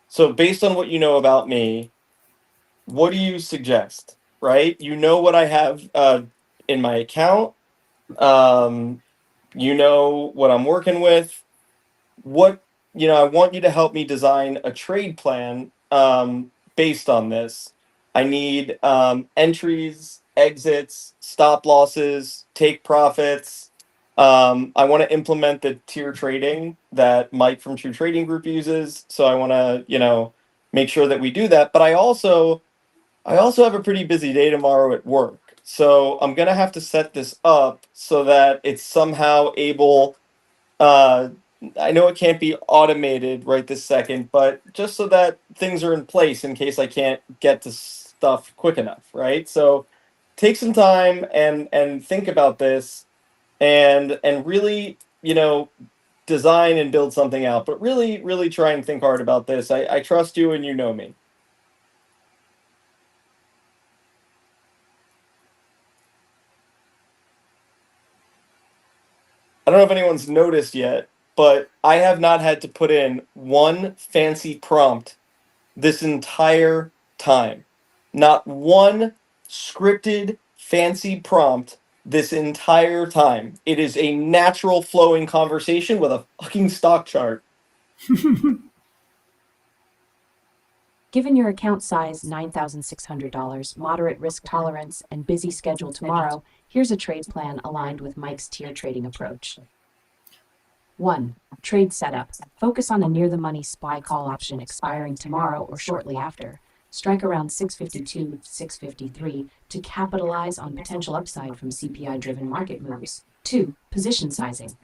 So based on what you know about me, what do you suggest? Right? You know what I have in my account. You know what I'm working with. I want you to help me design a trade plan based on this. I need entries, exits, stop losses, take profits. I want to implement the tier trading that Mike from True Trading Group uses. So I want to, make sure that we do that. But I also have a pretty busy day tomorrow at work. So I'm going to have to set this up so that it's somehow able, I know it can't be automated right this second, but just so that things are in place in case I can't get to stuff quick enough, right? So take some time and think about this and really, design and build something out, but really, really try and think hard about this. I trust you and you know me. I don't know if anyone's noticed yet, but I have not had to put in one fancy prompt this entire time. Not one scripted fancy prompt this entire time. It is a natural flowing conversation with a fucking stock chart. Given your account size, $9,600, moderate risk tolerance, and busy schedule tomorrow, here's a trade plan aligned with Mike's tier trading approach. 1. Trade setup. Focus on a near-the-money SPY call option expiring tomorrow or shortly after. Strike around 652, 653 to capitalize on potential upside from CPI-driven market moves. 2. Position sizing.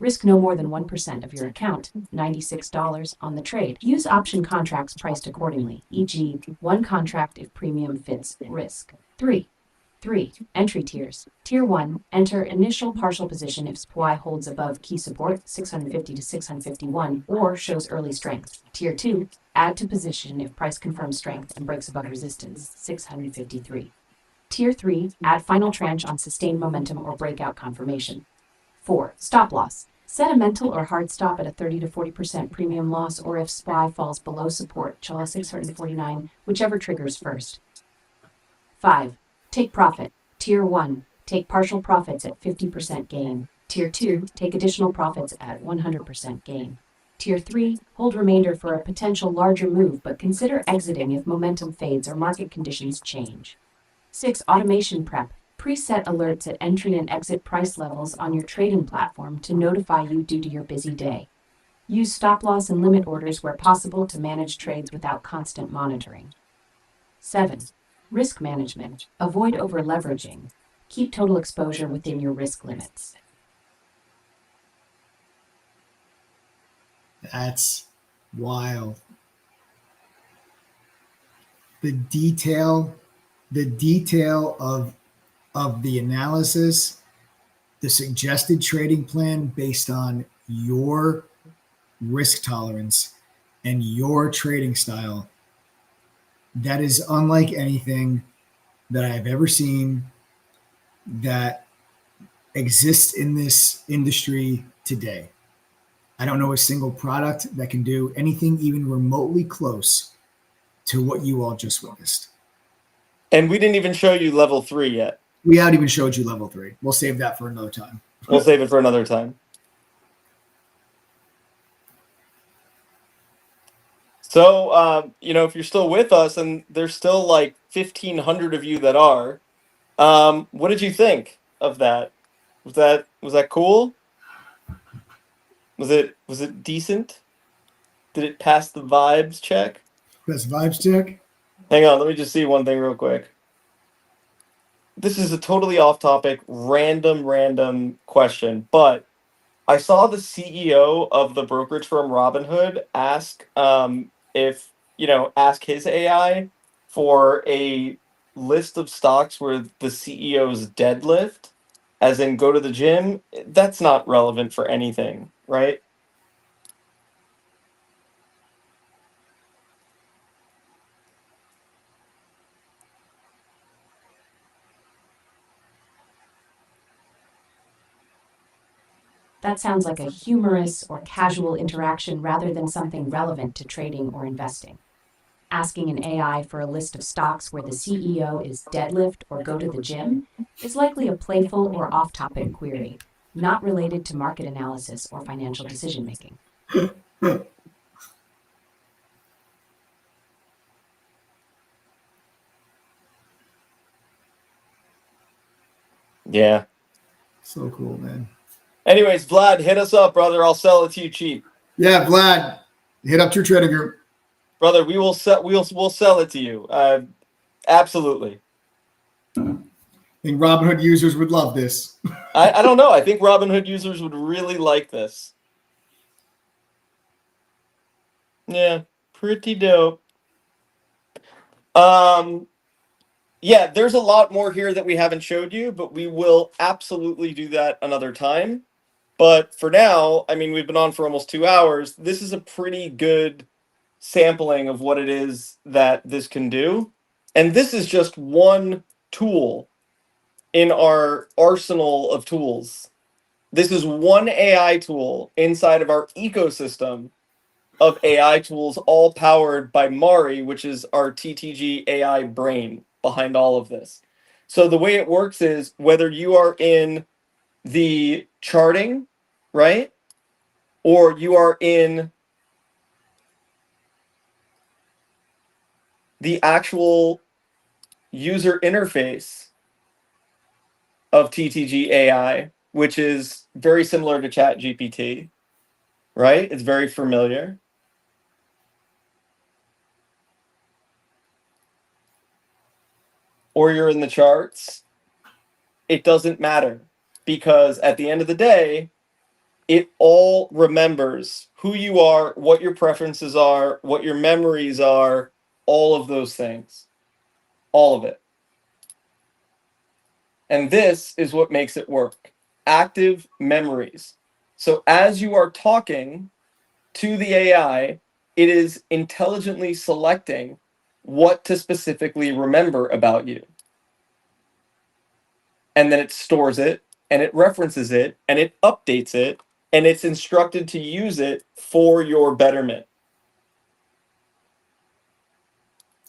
Risk no more than 1% of your account, $96 on the trade. Use option contracts priced accordingly, e.g., one contract if premium fits risk. 3. Entry tiers. Tier 1, enter initial partial position if SPY holds above key support, 650 to 651, or shows early strength. Tier 2, add to position if price confirms strength and breaks above resistance, 653. Tier 3, add final tranche on sustained momentum or breakout confirmation. 4. Stop loss. Set a mental or hard stop at a 30 to 40% premium loss or if SPY falls below support, CHLA 649, whichever triggers first. 5. Take profit. Tier 1, take partial profits at 50% gain. Tier 2, take additional profits at 100% gain. Tier 3, hold remainder for a potential larger move, but consider exiting if momentum fades or market conditions change. 6. Automation prep. Preset alerts at entry and exit price levels on your trading platform to notify you due to your busy day. Use stop loss and limit orders where possible to manage trades without constant monitoring. 7. Risk management. Avoid over-leveraging. Keep total exposure within your risk limits. That's wild. the detail of the analysis, the suggested trading plan based on your risk tolerance and your trading style, that is unlike anything that I've ever seen that exists in this industry today. I don't know a single product that can do anything even remotely close to what you all just witnessed. And we didn't even show you level 3 yet. We haven't even showed you level 3. We'll save that for another time. We'll save it for another time. So, if you're still with us, and there's still like 1,500 of you that are, what did you think of that? Was that cool? Was it decent? Did it pass the vibes check? Best vibes check. Hang on, let me just see one thing real quick. This is a totally off-topic, random question, but I saw the CEO of the brokerage firm Robinhood ask ask his AI for a list of stocks where the CEO's deadlift, as in go to the gym. That's not relevant for anything, right? That sounds like a humorous or casual interaction rather than something relevant to trading or investing. Asking an AI for a list of stocks where the CEO is deadlift or go to the gym is likely a playful or off-topic query, not related to market analysis or financial decision-making. Yeah. So cool, man. Anyways, Vlad, hit us up, brother. I'll sell it to you cheap. Yeah, Vlad, hit up True Trading Group. Brother, we'll sell it to you. Absolutely. I think Robinhood users would love this. I don't know. I think Robinhood users would really like this. Yeah, pretty dope. Yeah, there's a lot more here that we haven't showed you, but we will absolutely do that another time. But for now, I mean, we've been on for almost 2 hours. This is a pretty good sampling of what it is that this can do. And this is just one tool in our arsenal of tools. This is one AI tool inside of our ecosystem of AI tools, all powered by Mari, which is our TTG AI brain behind all of this. So the way it works is whether you are in the charting, right? Or you are in the actual user interface of TTG AI, which is very similar to ChatGPT, right? It's very familiar. Or you're in the charts, it doesn't matter, because at the end of the day, it all remembers who you are, what your preferences are, what your memories are, all of those things. All of it. And this is what makes it work. Active memories. So as you are talking to the AI, it is intelligently selecting what to specifically remember about you. And then it stores it, and it references it, and it updates it, and it's instructed to use it for your betterment.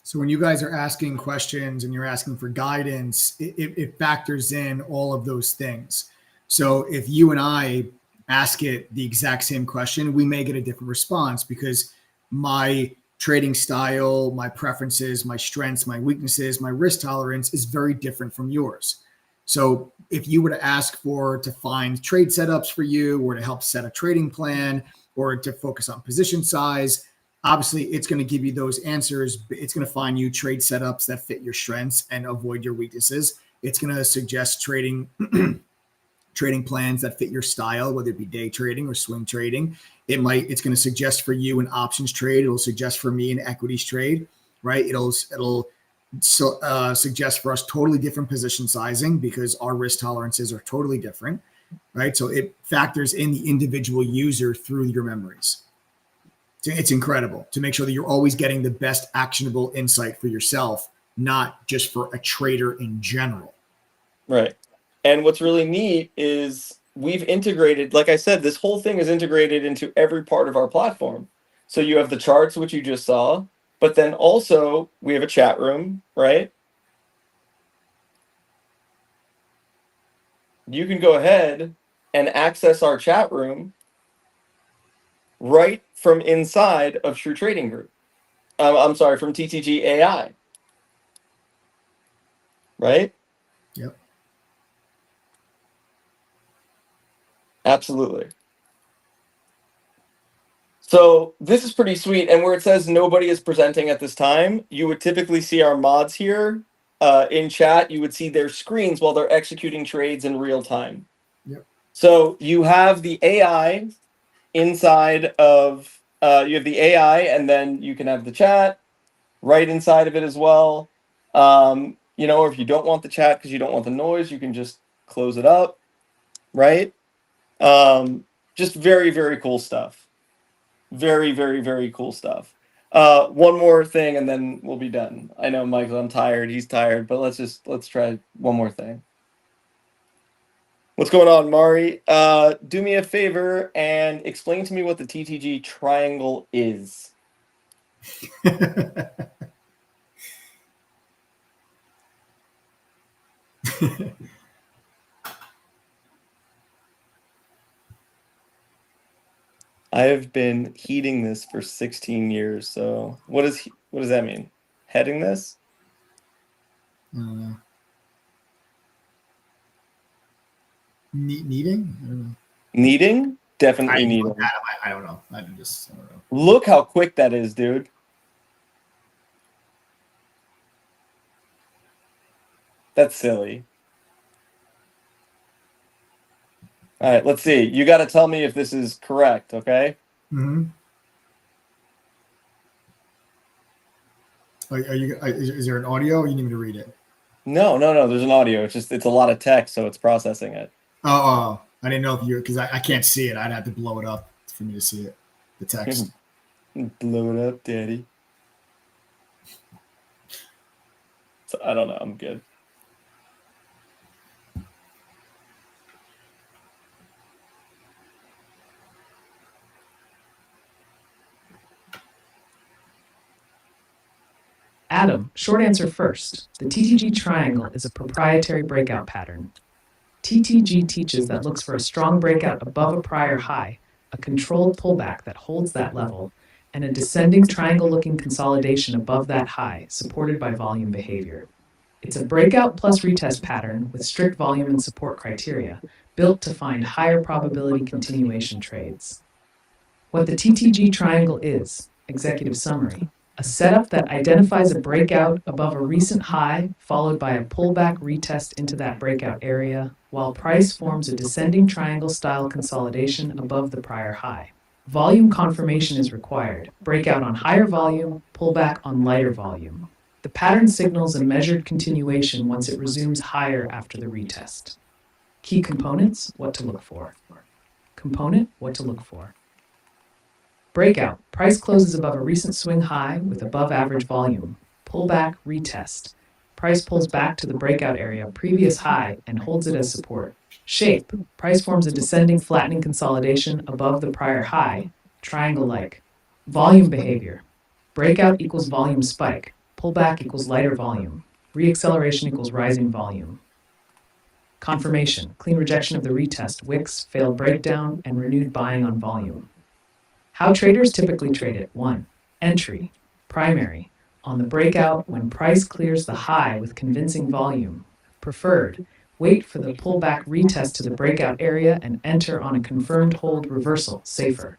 So when you guys are asking questions and you're asking for guidance, it factors in all of those things. So if you and I ask it the exact same question, we may get a different response because my trading style, my preferences, my strengths, my weaknesses, my risk tolerance is very different from yours. So if you were to ask to find trade setups for you, or to help set a trading plan, or to focus on position size, obviously it's going to give you those answers. It's going to find you trade setups that fit your strengths and avoid your weaknesses. It's going to suggest trading plans that fit your style, whether it be day trading or swing trading. It's going to suggest for you an options trade. It'll suggest for me an equities trade. right? It'll suggest for us totally different position sizing because our risk tolerances are totally different, right? So it factors in the individual user through your memories. It's incredible to make sure that you're always getting the best actionable insight for yourself, not just for a trader in general. Right. And what's really neat is we've integrated, like I said, this whole thing is integrated into every part of our platform. So you have the charts, which you just saw, but then also we have a chat room, right? You can go ahead and access our chat room right from inside of True Trading Group. I'm sorry, from TTG AI. Right? Yep. Absolutely. So this is pretty sweet. And where it says nobody is presenting at this time, you would typically see our mods here in chat. You would see their screens while they're executing trades in real time. Yep. So you have the AI inside of, you have the AI, and then you can have the chat right inside of it as well. You know, or if you don't want the chat because you don't want the noise, you can just close it up, right? Just very, very cool stuff. Very, very, very cool stuff. One more thing and then we'll be done. I know, Michael, I'm tired. He's tired, but let's try one more thing. What's going on, Mari? Do me a favor and explain to me what the TTG triangle is. I have been heating this for 16 years. So what does that mean? Heading this? Kneading? I don't know. Kneading? Definitely kneading. I don't know. I don't know. Look how quick that is, dude. That's silly. All right, let's see. You got to tell me if this is correct, okay? Mm-hmm. Is there an audio or you need me to read it? No. There's an audio. It's a lot of text, so it's processing it. Oh, I didn't know if because I can't see it. I'd have to blow it up for me to see it. The text. Blow it up, daddy. So I don't know. I'm good. Adam, short answer first. The TTG triangle is a proprietary breakout pattern. TTG teaches that looks for a strong breakout above a prior high, a controlled pullback that holds that level, and a descending triangle-looking consolidation above that high, supported by volume behavior. It's a breakout plus retest pattern with strict volume and support criteria, built to find higher probability continuation trades. What the TTG triangle is, executive summary, a setup that identifies a breakout above a recent high, followed by a pullback retest into that breakout area, while price forms a descending triangle-style consolidation above the prior high. Volume confirmation is required, breakout on higher volume, pullback on lighter volume. The pattern signals a measured continuation once it resumes higher after the retest. Key components, what to look for. Component, what to look for. Breakout, price closes above a recent swing high with above average volume. Pullback, retest. Price pulls back to the breakout area, previous high, and holds it as support. Shape, price forms a descending flattening consolidation above the prior high, triangle-like. Volume behavior. Breakout equals volume spike. Pullback equals lighter volume. Reacceleration equals rising volume. Confirmation, clean rejection of the retest, wicks, failed breakdown, and renewed buying on volume. How traders typically trade it. 1. Entry. Primary. On the breakout when price clears the high with convincing volume. Preferred. Wait for the pullback retest to the breakout area and enter on a confirmed hold reversal. Safer.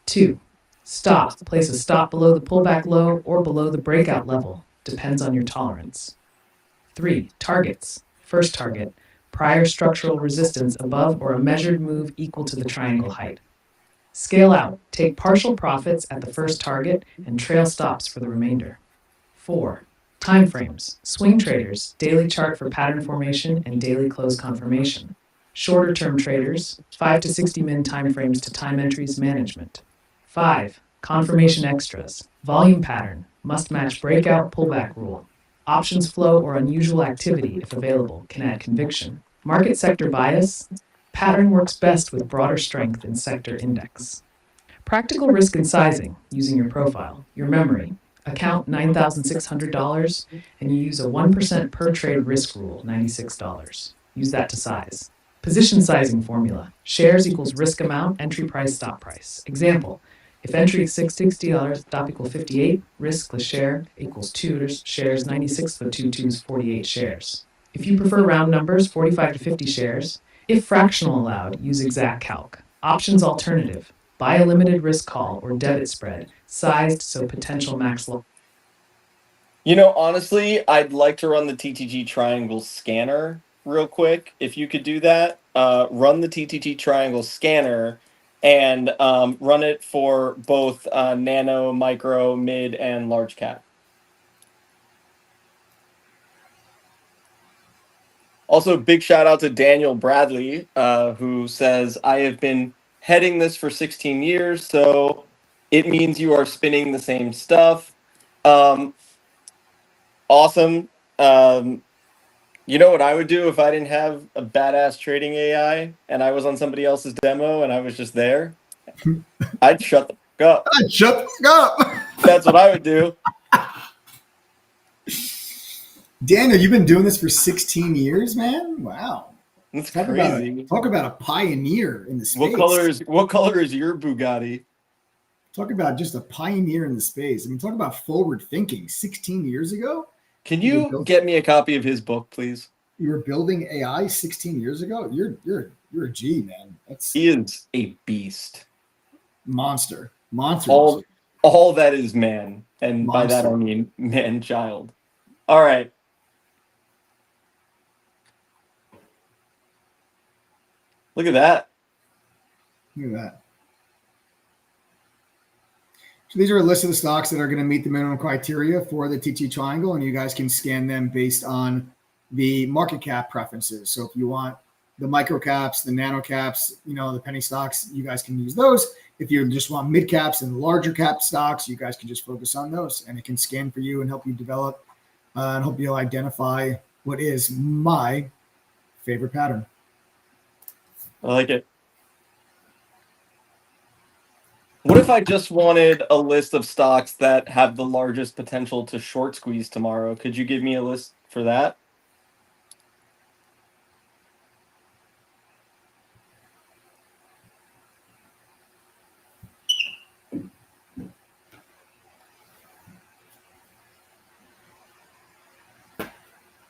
2. Stop. Place a stop below the pullback low or below the breakout level. Depends on your tolerance. 3. Targets. First target. Prior structural resistance above or a measured move equal to the triangle height. Scale out. Take partial profits at the first target and trail stops for the remainder. 4. Timeframes. Swing traders, daily chart for pattern formation and daily close confirmation. Shorter term traders, 5 to 60 min timeframes to time entries management. 5. Confirmation extras. Volume pattern, must match breakout pullback rule. Options flow or unusual activity, if available, can add conviction. Market sector bias. Pattern works best with broader strength in sector index. Practical risk and sizing, using your profile, your memory. Account $9,600, and you use a 1% per trade risk rule, $96. Use that to size. Position sizing formula. Shares equals risk amount, entry price, stop price. Example, if entry is $660, stop equal 58, risk the share equals 2 shares, 96 for 2 twos, 48 shares. If you prefer round numbers, 45 to 50 shares. If fractional allowed, use exact calc. Options alternative. Buy a limited risk call or debit spread, sized so potential max loss. You know, honestly, I'd like to run the TTG triangle scanner real quick. If you could do that, run the TTG triangle scanner and run it for both nano, micro, mid, and large cap. Also, big shout out to Daniel Bradley, who says, I have been heading this for 16 years, so it means you are spinning the same stuff. Awesome. You know what I would do if I didn't have a badass trading AI and I was on somebody else's demo and I was just there? I'd shut the fuck up. Shut the fuck up. That's what I would do. Daniel, you've been doing this for 16 years, man? Wow. That's Talk crazy. Talk about a pioneer in the space. What color is your Bugatti? Talk about just a pioneer in the space. I mean, talk about forward thinking. 16 years ago? Can you get me a copy of his book, please? You were building AI 16 years ago? You're a G, man. He is a beast. Monster. All that is man. And by that I mean man child. All right. Look at that. Look at that. So these are a list of the stocks that are going to meet the minimum criteria for the TT triangle, and you guys can scan them based on the market cap preferences. So if you want the micro caps, the nano caps, the penny stocks, you guys can use those. If you just want mid caps and larger cap stocks, you guys can just focus on those, and it can scan for you and help you develop and help you identify what is my favorite pattern. I like it. What if I just wanted a list of stocks that have the largest potential to short squeeze tomorrow? Could you give me a list for that?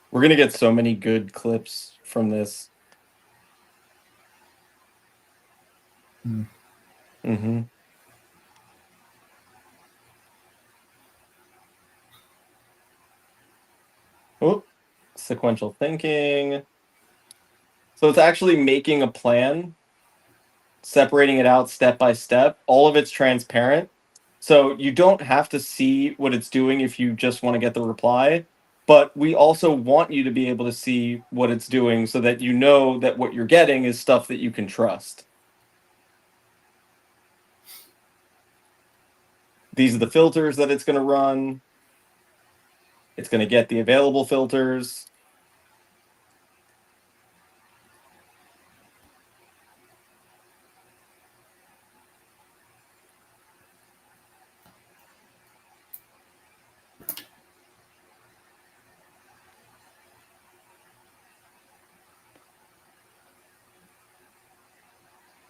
We're going to get so many good clips from this. Mm-hmm. Oh, sequential thinking. So it's actually making a plan, separating it out step by step. All of it's transparent. So you don't have to see what it's doing if you just want to get the reply. But we also want you to be able to see what it's doing so that you know that what you're getting is stuff that you can trust. These are the filters that it's going to run. It's going to get the available filters.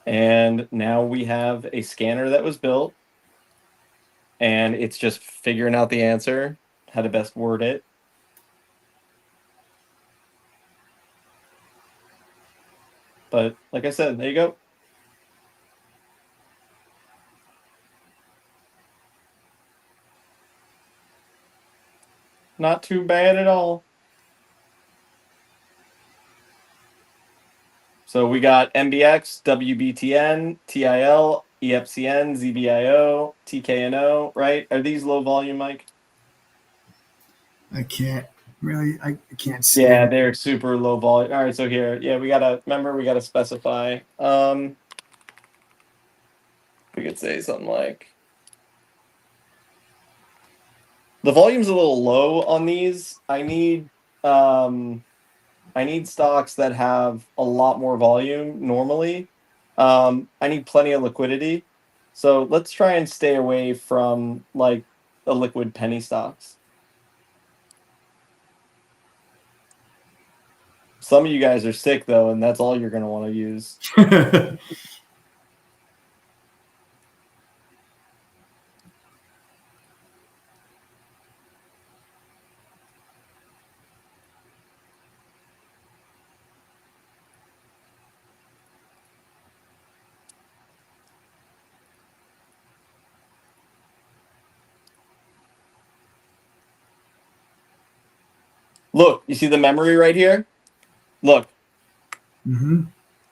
And now we have a scanner that was built. And it's just figuring out the answer, how to best word it. But like I said, there you go. Not too bad at all. So we got MBX, WBTN, TIL, EFCN, ZBIO, TKNO, right? Are these low volume, Mike? I can't really. I can't see. Yeah, it. they're super low volume. All right, so here, yeah, we gotta specify. We could say something like the volume's a little low on these. I need stocks that have a lot more volume normally. I need plenty of liquidity. So let's try and stay away from like the liquid penny stocks. Some of you guys are sick though, and that's all you're gonna want to use. Look, you see the memory right here? Look. Mm-hmm.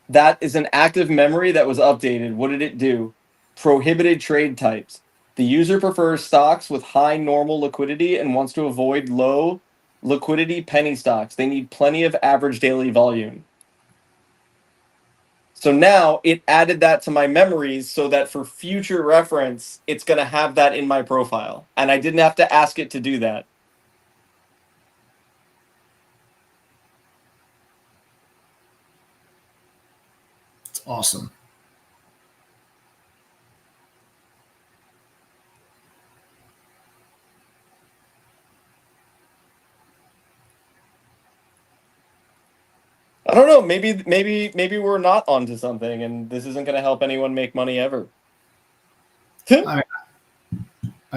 That is an active memory that was updated. What did it do? Prohibited trade types. The user prefers stocks with high normal liquidity and wants to avoid low liquidity penny stocks. They need plenty of average daily volume. So now it added that to my memories so that for future reference, it's going to have that in my profile. And I didn't have to ask it to do that. It's awesome. I don't know. Maybe we're not onto something, and this isn't going to help anyone make money ever. I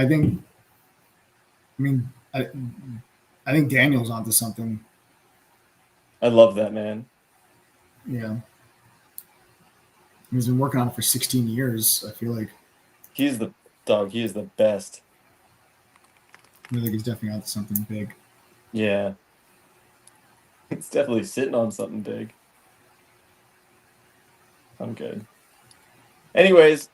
think. I mean, I think Daniel's onto something. I love that, man. Yeah. He's been working on it for 16 years. I feel like. He's the dog. He is the best. I feel like he's definitely onto something big. Yeah. It's definitely sitting on something big. I'm good. Anyways,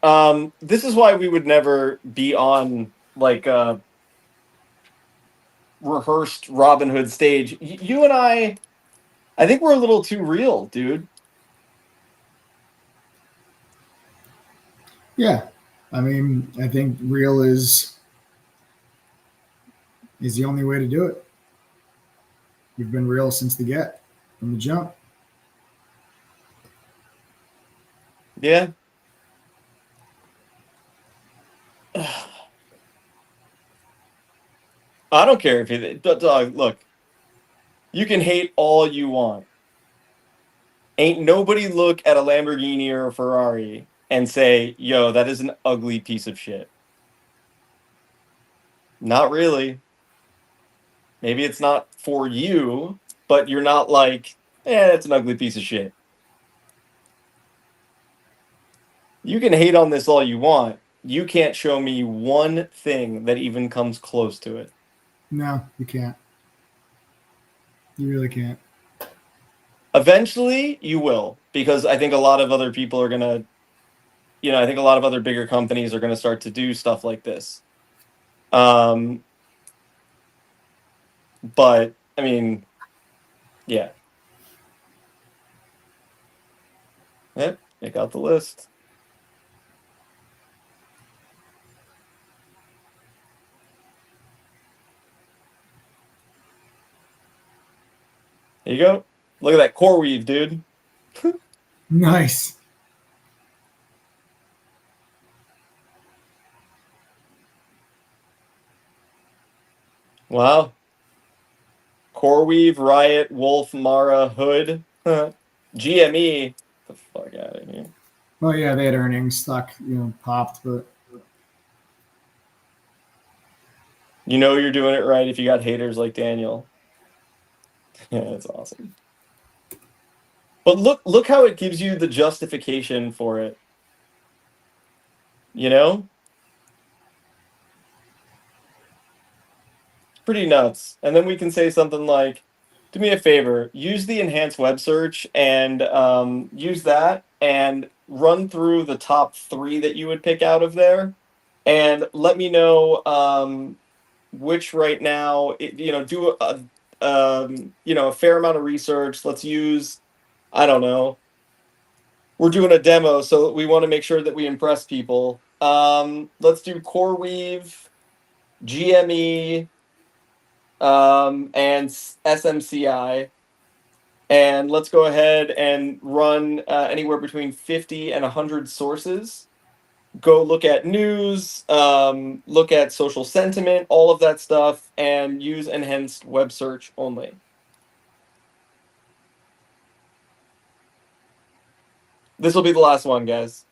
this is why we would never be on like a rehearsed Robin Hood stage. You and I think we're a little too real, dude. Yeah. I mean, I think real is the only way to do it. We've been real since from the jump. Yeah. I don't care if you dog. Look, you can hate all you want. Ain't nobody look at a Lamborghini or a Ferrari and say, "Yo, that is an ugly piece of shit." Not really. Maybe it's not for you, but you're not like, it's an ugly piece of shit. You can hate on this all you want. You can't show me one thing that even comes close to it. No, you can't. You really can't. Eventually, you will, because I think a lot of other people are going to, I think a lot of other bigger companies are going to start to do stuff like this. But, I mean, yeah. Yep, pick out the list. There you go. Look at that core weave, dude. Nice. Wow. Core weave, Riot, Wolf, Mara, Hood, GME. Get the fuck out of here. Well, yeah, they had earnings, stock, popped, but You're doing it right if you got haters like Daniel. Yeah, that's awesome. But look how it gives you the justification for it. It's pretty nuts. And then we can say something like, do me a favor, use the enhanced web search and use that and run through the top 3 that you would pick out of there. And let me know which right now, do a fair amount of research. Let's use, I don't know. We're doing a demo, so we want to make sure that we impress people. Let's do CoreWeave, GME, and SMCI. And let's go ahead and run anywhere between 50 and 100 sources. Go look at news, look at social sentiment, all of that stuff, and use enhanced web search only. This will be the last one, guys.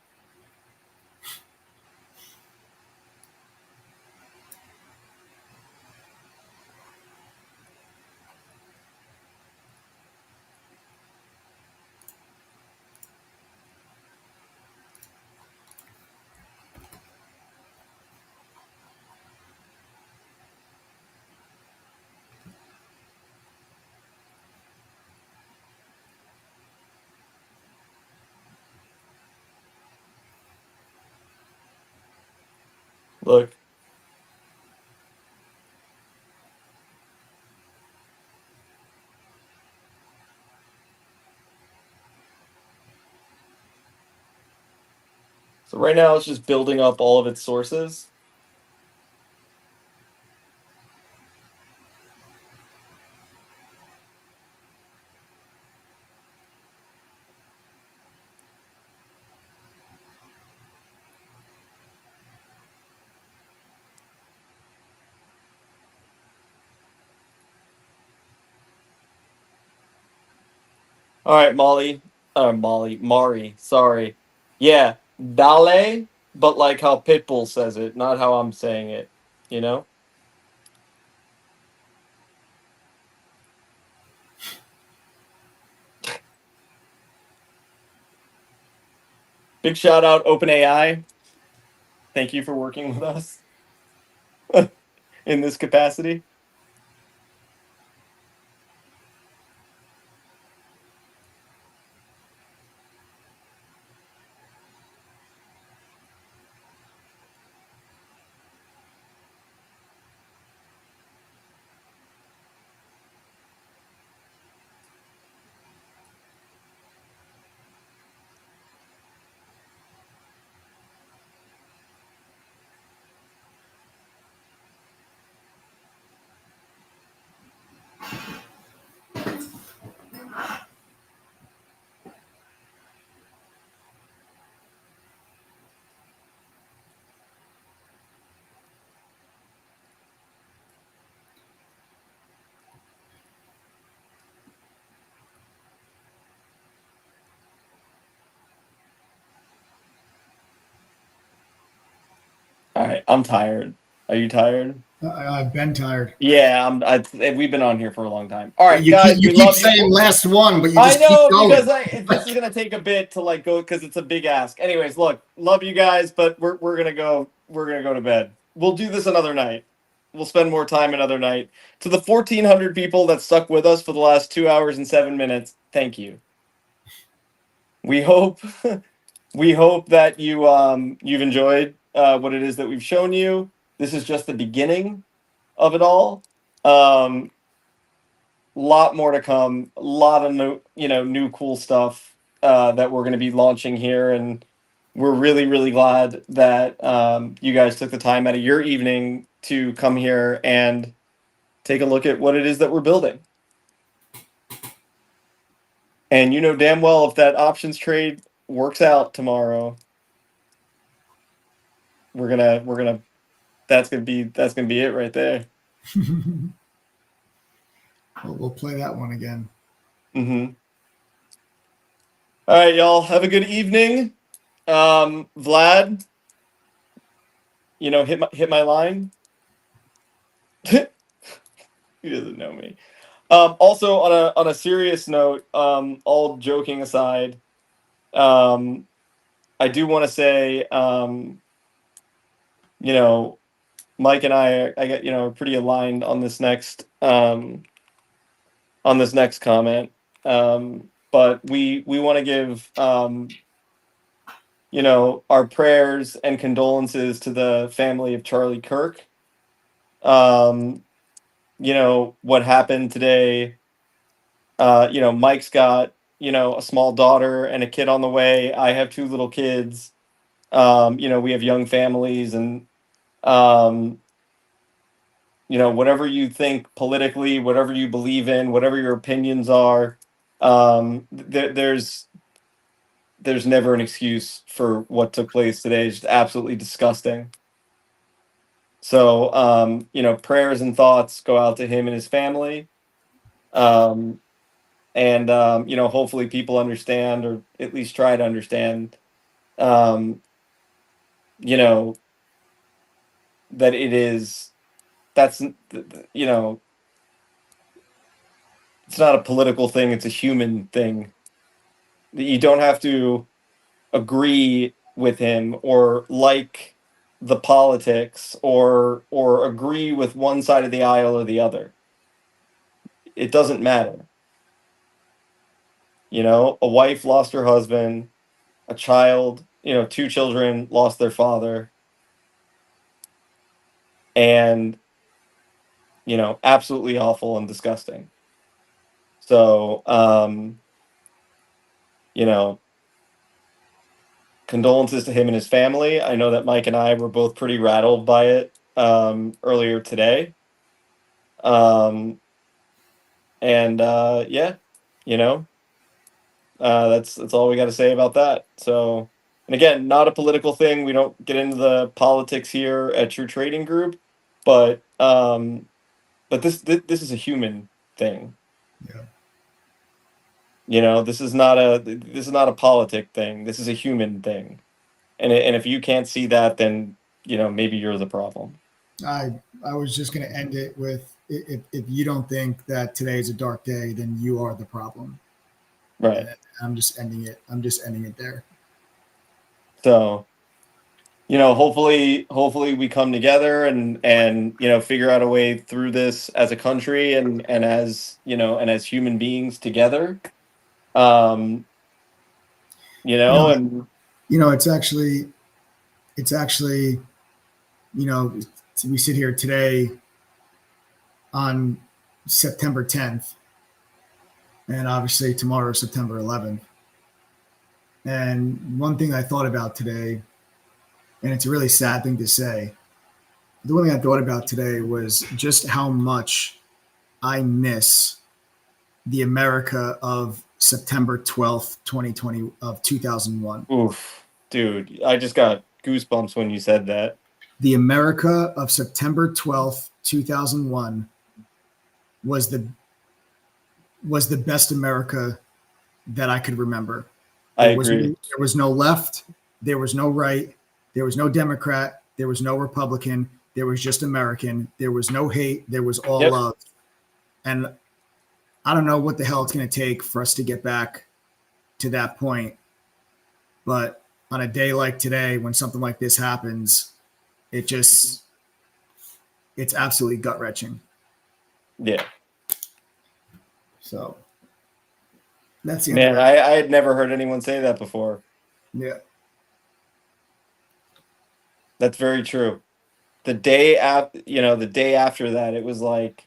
Look. So right now it's just building up all of its sources. All right, Mari, sorry. Yeah, Dale, but like how Pitbull says it, not how I'm saying it, you know? Big shout out OpenAI. Thank you for working with us in this capacity. All right, I'm tired. Are you tired? I've been tired. Yeah, we've been on here for a long time. All right, You guys, keep, we love saying you. last one, but you I just know, keep going. because this is gonna take a bit to like go, because it's a big ask. Anyways, look, love you guys, but we're gonna go to bed. We'll do this another night. We'll spend more time another night. To the 1,400 people that stuck with us for the last 2 hours and 7 minutes, thank you. We hope that you've enjoyed what it is that we've shown you. This is just the beginning of it all. Lot more to come. A lot of new cool stuff that we're going to be launching here, and we're really, really glad that you guys took the time out of your evening to come here and take a look at what it is that we're building. And you know damn well if that options trade works out tomorrow, we're gonna that's gonna be it right there. We'll play that one again. Mm-hmm. All right, y'all. Have a good evening. Vlad, hit my line. He doesn't know me. Also, on a serious note, all joking aside, I do want to say, Mike and I get are pretty aligned on this next comment. But we want to give our prayers and condolences to the family of Charlie Kirk. What happened today. Mike's got, a small daughter and a kid on the way. I have 2 little kids. We have young families, and whatever you think politically, whatever you believe in, whatever your opinions are, there's never an excuse for what took place today. It's just absolutely disgusting. So, prayers and thoughts go out to him and his family. Hopefully people understand, or at least try to understand, you know, that that's, it's not a political thing, it's a human thing. You don't have to agree with him or like the politics or agree with one side of the aisle or the other. It doesn't matter. A wife lost her husband, a child, 2 children lost their father, and absolutely awful and disgusting. So, condolences to him and his family. I know that Mike and I were both pretty rattled by it earlier today. Yeah, that's all we got to say about that. So, and again, not a political thing. We don't get into the politics here at True Trading Group, but this is a human thing. Yeah. This is not a politic thing. This is a human thing. And if you can't see that, then maybe you're the problem. I was just going to end it with, if you don't think that today is a dark day, then you are the problem. Right. And I'm just ending it there. So, hopefully we come together and figure out a way through this as a country and as human beings together. And it's actually, we sit here today on September 10th, and obviously tomorrow is September 11th. And one thing I thought about today, and it's a really sad thing to say, the one thing I thought about today was just how much I miss the America of September 12th, 2020, of 2001. Oof, dude, I just got goosebumps when you said that. The America of September 12th, 2001 was the best America that I could remember. I agree. There was no left. There was no right. There was no Democrat. There was no Republican. There was just American. There was no hate. There was all love. And I don't know what the hell it's going to take for us to get back to that point. But on a day like today, when something like this happens, it's absolutely gut-wrenching. Yeah. So that's the man. I had never heard anyone say that before. Yeah. That's very true. The day after that, it was like,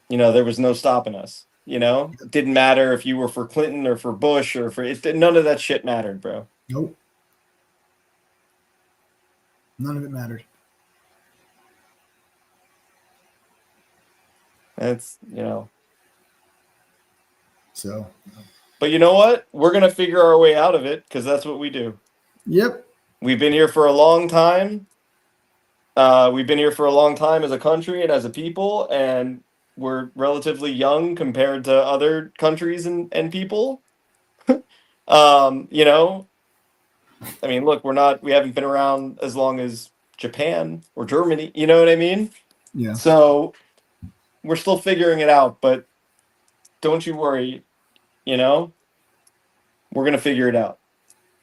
there was no stopping us. It didn't matter if you were for Clinton or for Bush or none of that shit mattered, bro. Nope. None of it mattered. That's, So. But you know what? We're going to figure our way out of it because that's what we do. Yep. We've been here for a long time. We've been here for a long time as a country and as a people, and we're relatively young compared to other countries and people. I mean, look, we haven't been around as long as Japan or Germany, you know what I mean? Yeah. So we're still figuring it out, but don't you worry, we're going to figure it out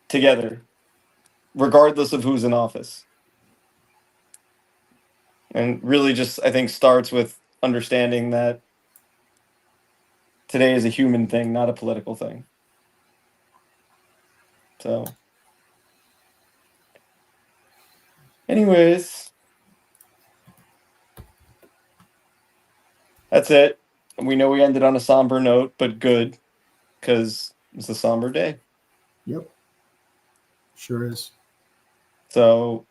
together, regardless of who's in office. And really just, I think, starts with understanding that today is a human thing, not a political thing. So, anyways, That's it. We know we ended on a somber note, but good, because it's a somber day. Yep. Sure is. So,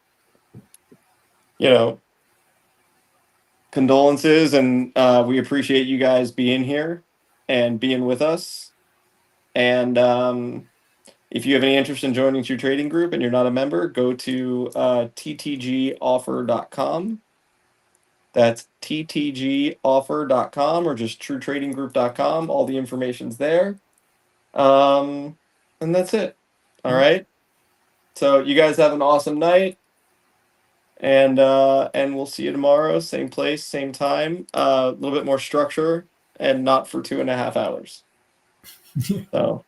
condolences, and we appreciate you guys being here and being with us. And if you have any interest in joining True Trading Group and you're not a member, go to ttgoffer.com. That's ttgoffer.com or just truetradinggroup.com. All the information's there. And that's it. All right. So you guys have an awesome night. And we'll see you tomorrow, same place, same time. A little bit more structure and not for 2.5 hours. So